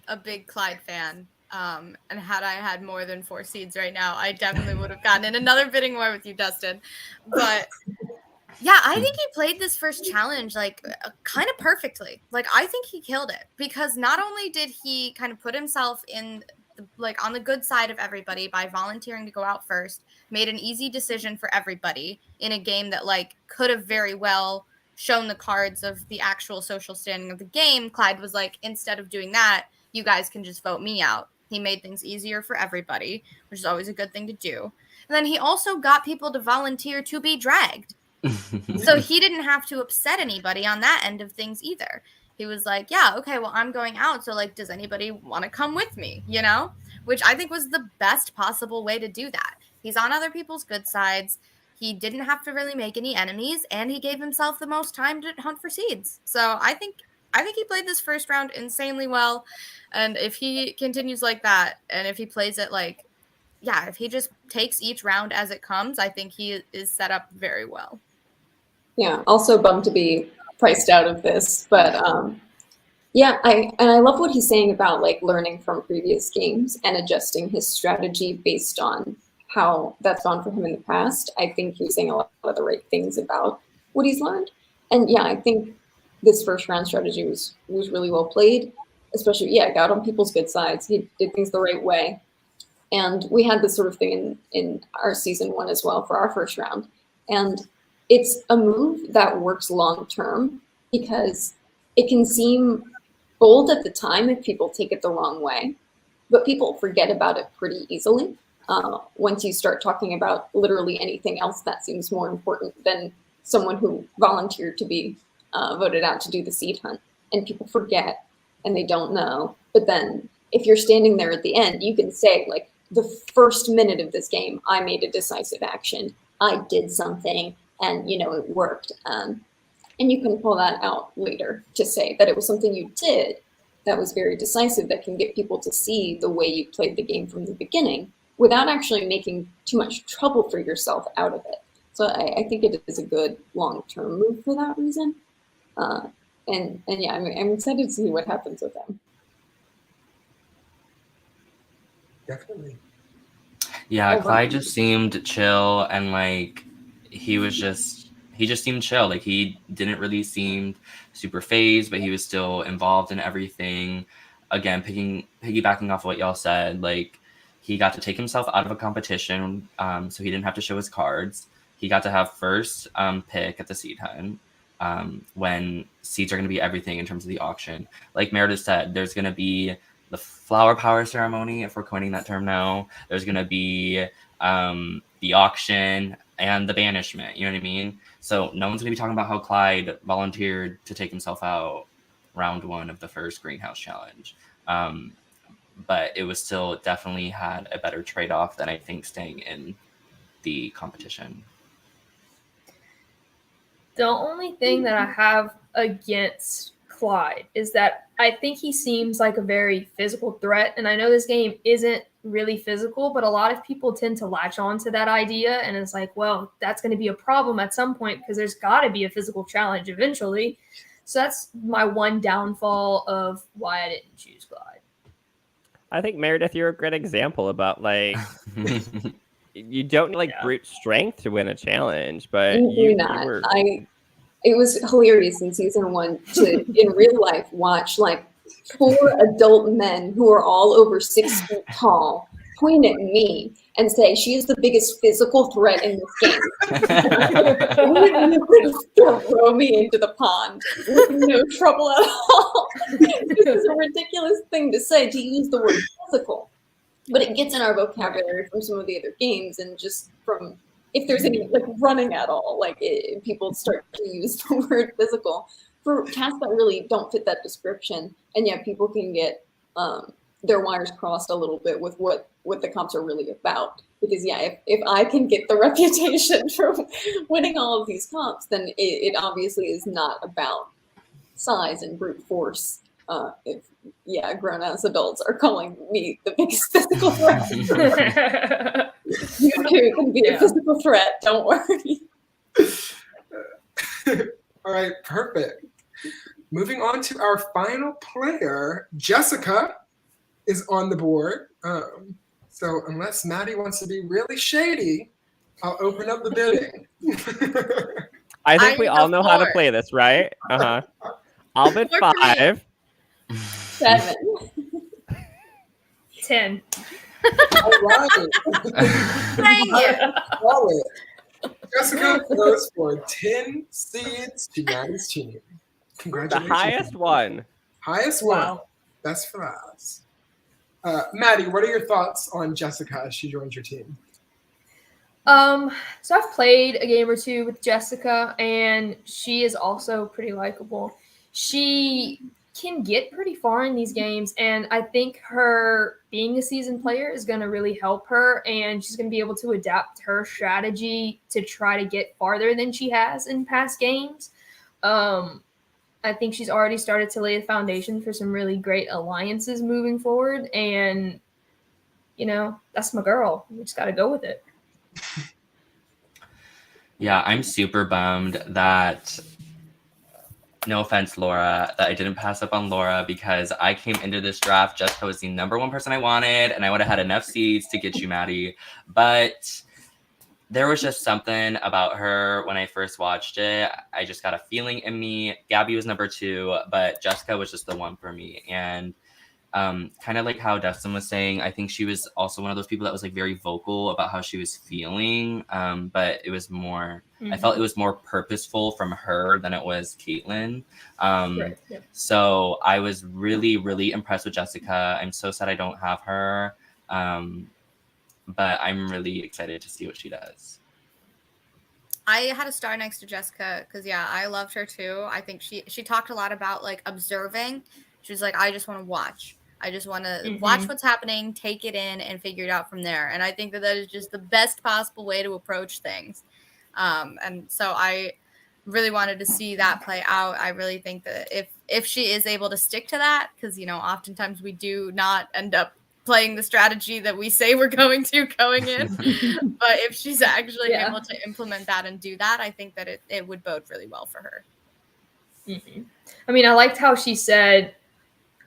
a big Clyde fan. And had I had more than 4 seeds right now, I definitely would have gotten in another bidding war with you, Dustyn. But yeah, I think he played this first challenge like kind of perfectly. Like, I think he killed it because not only did he kind of put himself in like on the good side of everybody by volunteering to go out first, made an easy decision for everybody in a game that like could have very well shown the cards of the actual social standing of the game. Clyde was like, instead of doing that, you guys can just vote me out. He made things easier for everybody, which is always a good thing to do. And then he also got people to volunteer to be dragged. So he didn't have to upset anybody on that end of things either. He was like, yeah, okay, well, I'm going out. So like, does anybody want to come with me? You know, which I think was the best possible way to do that. He's on other people's good sides. He didn't have to really make any enemies, and he gave himself the most time to hunt for seeds. So I think he played this first round insanely well. And if he continues like that, and if he plays it like, yeah, if he just takes each round as it comes, I think he is set up very well. Yeah, also bummed to be priced out of this, but yeah, I love what he's saying about like learning from previous games and adjusting his strategy based on how that's gone for him in the past. I think he's saying a lot of the right things about what he's learned, and yeah, I think this first round strategy was really well played, especially got on people's good sides. He did things the right way, and we had this sort of thing in our season 1 as well for our first round, and it's a move that works long term because it can seem bold at the time if people take it the wrong way, but people forget about it pretty easily once you start talking about literally anything else that seems more important than someone who volunteered to be voted out to do the seed hunt. And people forget and they don't know. But then if you're standing there at the end, you can say, like, the first minute of this game, I made a decisive action. I did something and, it worked. And you can pull that out later to say that it was something you did that was very decisive, that can get people to see the way you played the game from the beginning without actually making too much trouble for yourself out of it. So I think it is a good long-term move for that reason. And yeah, I'm excited to see what happens with them. Definitely. Yeah, Oh, Clyde just seemed chill, and like he just seemed chill. Like he didn't really seem super phased, but he was still involved in everything. Again, piggybacking off what y'all said, like he got to take himself out of a competition, so he didn't have to show his cards. He got to have first pick at the seed hunt, when seeds are going to be everything in terms of the auction. Like Meredith said, there's going to be the flower power ceremony, if we're coining that term now. There's going to be the auction and the banishment. You know what I mean? So no one's going to be talking about how Clyde volunteered to take himself out round 1 of the first greenhouse challenge. But it was still definitely had a better trade-off than I think staying in the competition. The only thing that I have against Clyde is that I think he seems like a very physical threat. And I know this game isn't really physical, but a lot of people tend to latch on to that idea. And it's like, well, that's going to be a problem at some point because there's got to be a physical challenge eventually. So that's my one downfall of why I didn't choose Clyde. I think, Meredith, you're a great example about like you don't need brute strength to win a challenge, but you do not. It was hilarious in season 1 to in real life watch like 4 adult men who are all over 6 feet tall point at me and say, she is the biggest physical threat in this game. You could throw me into the pond with no trouble at all. This is a ridiculous thing to say, to use the word physical. But it gets in our vocabulary from some of the other games, and just from if there's any like running at all, like people start to use the word physical for tasks that really don't fit that description. And yeah, people can get their wires crossed a little bit with what the comps are really about. Because yeah, if I can get the reputation for winning all of these comps, then it obviously is not about size and brute force. If grown-ass adults are calling me the biggest physical threat. You too can be a physical threat, don't worry. All right, perfect. Moving on to our final player, Jessica is on the board. So unless Maddie wants to be really shady, I'll open up the bidding. I think we all know how to play this, right? I'll bid 5. 7. 10. All right. Dang it. Solid. Jessica goes for 10 seeds to Maddie's team. Congratulations. The highest one. Highest one. That's for us. Maddie, what are your thoughts on Jessica as she joins your team? So I've played a game or 2 with Jessica, and she is also pretty likable. She can get pretty far in these games, and I think her being a seasoned player is going to really help her, and she's going to be able to adapt her strategy to try to get farther than she has in past games. I think she's already started to lay the foundation for some really great alliances moving forward, and that's my girl. We just got to go with it. Yeah, I'm super bummed that, no offense, Laura, that I didn't pass up on Laura, because I came into this draft, Jessica was the number 1 person I wanted, and I would have had enough seeds to get you, Maddie. But there was just something about her when I first watched it. I just got a feeling in me. Gabby was number 2, but Jessica was just the one for me. And kind of like how Dustyn was saying, I think she was also one of those people that was like very vocal about how she was feeling. But it was more, I felt it was more purposeful from her than it was Caitlin. Right. Yep. So I was really, really impressed with Jessica. I'm so sad I don't have her. But I'm really excited to see what she does. I had a star next to Jessica because, I loved her too. I think she talked a lot about like observing. She was like, I just want to watch. I just want to watch what's happening, take it in, and figure it out from there. And I think that is just the best possible way to approach things. And so I really wanted to see that play out. I really think that if she is able to stick to that, because, you know, oftentimes we do not end up playing the strategy that we say we're going to going in. But if she's actually able to implement that and do that, I think that it would bode really well for her. Mm-hmm. I mean, I liked how she said,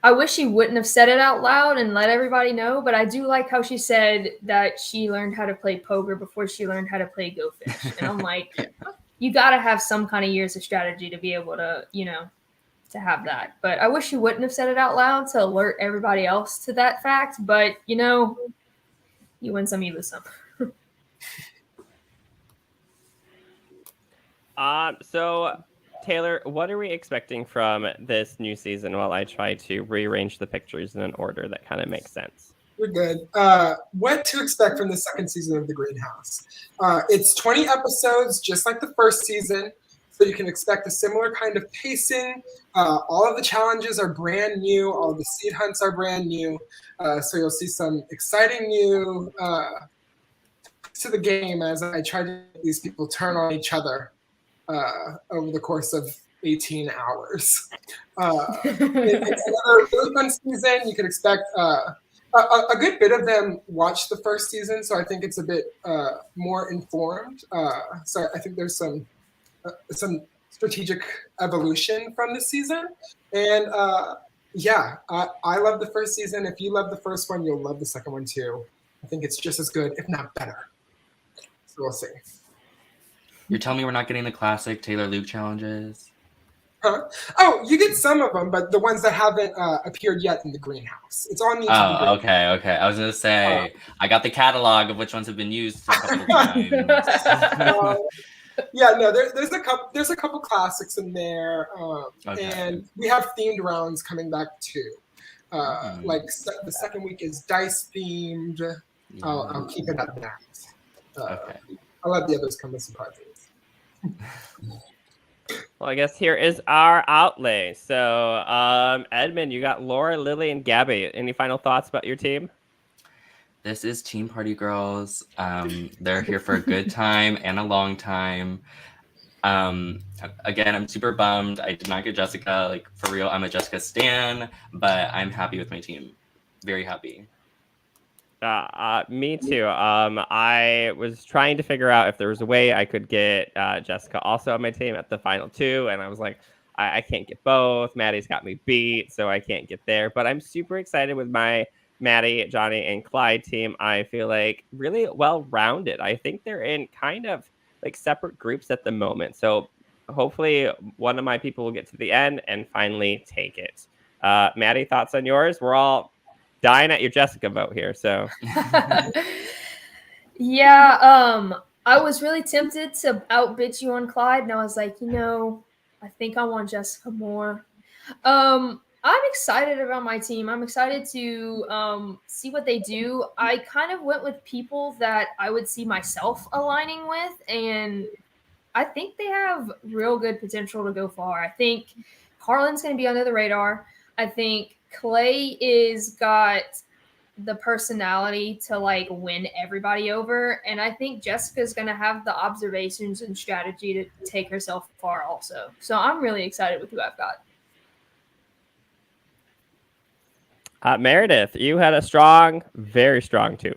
I wish she wouldn't have said it out loud and let everybody know, but I do like how she said that she learned how to play poker before she learned how to play Go Fish. And I'm like, you got to have some kind of years of strategy to be able to, you know, to have that. But I wish she wouldn't have said it out loud to alert everybody else to that fact. But, you know, you win some, you lose some. So, Taylor, what are we expecting from this new season while I try to rearrange the pictures in an order that kind of makes sense? We're good. What to expect from the second season of The Greenhouse? It's 20 episodes, just like the first season, so you can expect a similar kind of pacing. All of the challenges are brand new. All the seed hunts are brand new. So you'll see some exciting new to the game as I try to make these people turn on each other over the course of 18 hours. It's another really fun season. You can expect a good bit of them watched the first season, so I think it's a bit more informed. So I think there's some strategic evolution from this season. And I love the first season. If you love the first one, you'll love the second one too. I think it's just as good, if not better. So we'll see. You're telling me we're not getting the classic Taylor Luke challenges? Huh? Oh, you get some of them, but the ones that haven't appeared yet in The Greenhouse. It's on YouTube. Oh, okay. I was gonna say I got the catalog of which ones have been used a couple times. There's a couple classics in there, and we have themed rounds coming back too. Like the second week is dice themed. I'll keep it at that. Okay. I'll let the others come as surprises. Well, I guess here is our outlay. So, Edmund, you got Laura, Lily, and Gabby. Any final thoughts about your team? This is Team Party Girls. They're here for a good time and a long time. Again, I'm super bummed. I did not get Jessica. Like, for real, I'm a Jessica stan, but I'm happy with my team. Very happy. Me too. I was trying to figure out if there was a way I could get Jessica also on my team at the final two, and I was like, I can't get both. Maddie's got me beat, so I can't get there. But I'm super excited with my Maddie, Johnny, and Clyde team. I feel like really well-rounded. I think they're in kind of like separate groups at the moment. So hopefully one of my people will get to the end and finally take it. Maddie, thoughts on yours? We're all dying at your Jessica vote here, so. I was really tempted to outbid you on Clyde, and I was like, I think I want Jessica more. I'm excited about my team. I'm excited to see what they do. I kind of went with people that I would see myself aligning with, and I think they have real good potential to go far. I think Harlan's going to be under the radar. I think Clay is got the personality to like win everybody over, and I think Jessica's going to have the observations and strategy to take herself far also. So I'm really excited with who I've got. Meredith, you had a very strong two.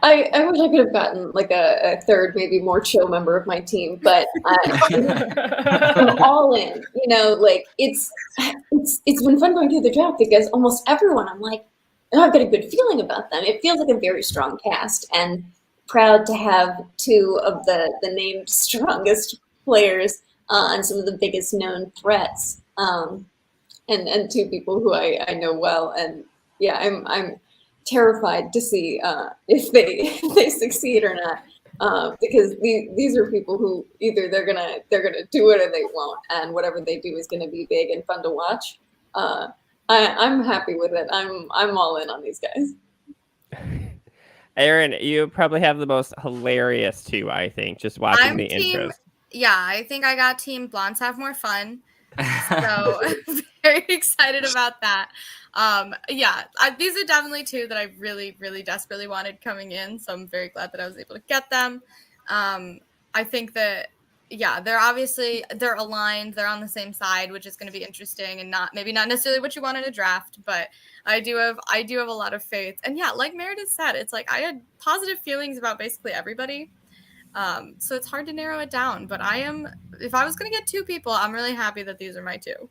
I wish I could have gotten like a third, maybe more chill member of my team, but I'm all in. Like it's been fun going through the draft because almost everyone, I'm like, I've got a good feeling about them. It feels like a very strong cast, and proud to have two of the named strongest players and some of the biggest known threats, and two people who I know well, and yeah, I'm terrified to see if they succeed or not, because these are people who either they're gonna do it or they won't, and whatever they do is gonna be big and fun to watch. I'm happy with it. I'm all in on these guys. Erin, you probably have the most hilarious two, I think, just watching the intros. Yeah, I think I got team Blondes Have More Fun. So I'm very excited about that. These are definitely two that I really, really desperately wanted coming in. So I'm very glad that I was able to get them. I think that yeah, they're aligned, they're on the same side, which is going to be interesting and maybe not necessarily what you want in a draft, but I do have a lot of faith. And yeah, like Meredith said, it's like I had positive feelings about basically everybody. So it's hard to narrow it down, but if I was going to get 2 people, I'm really happy that these are my 2.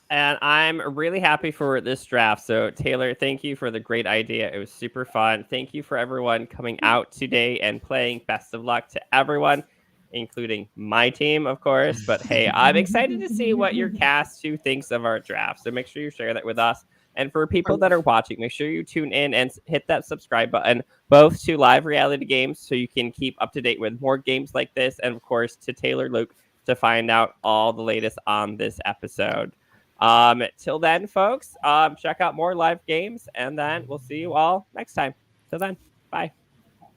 And I'm really happy for this draft. So, Taylor, thank you for the great idea. It was super fun. Thank you for everyone coming out today and playing. Best of luck to everyone, including my team, of course. But hey, I'm excited to see what your cast 2 thinks of our draft. So make sure you share that with us. And for people that are watching, make sure you tune in and hit that subscribe button, both to Live Reality Games, so you can keep up to date with more games like this. And of course, to Taylor Luke to find out all the latest on this episode. Till then, folks, check out more live games, and then we'll see you all next time. Till then, bye.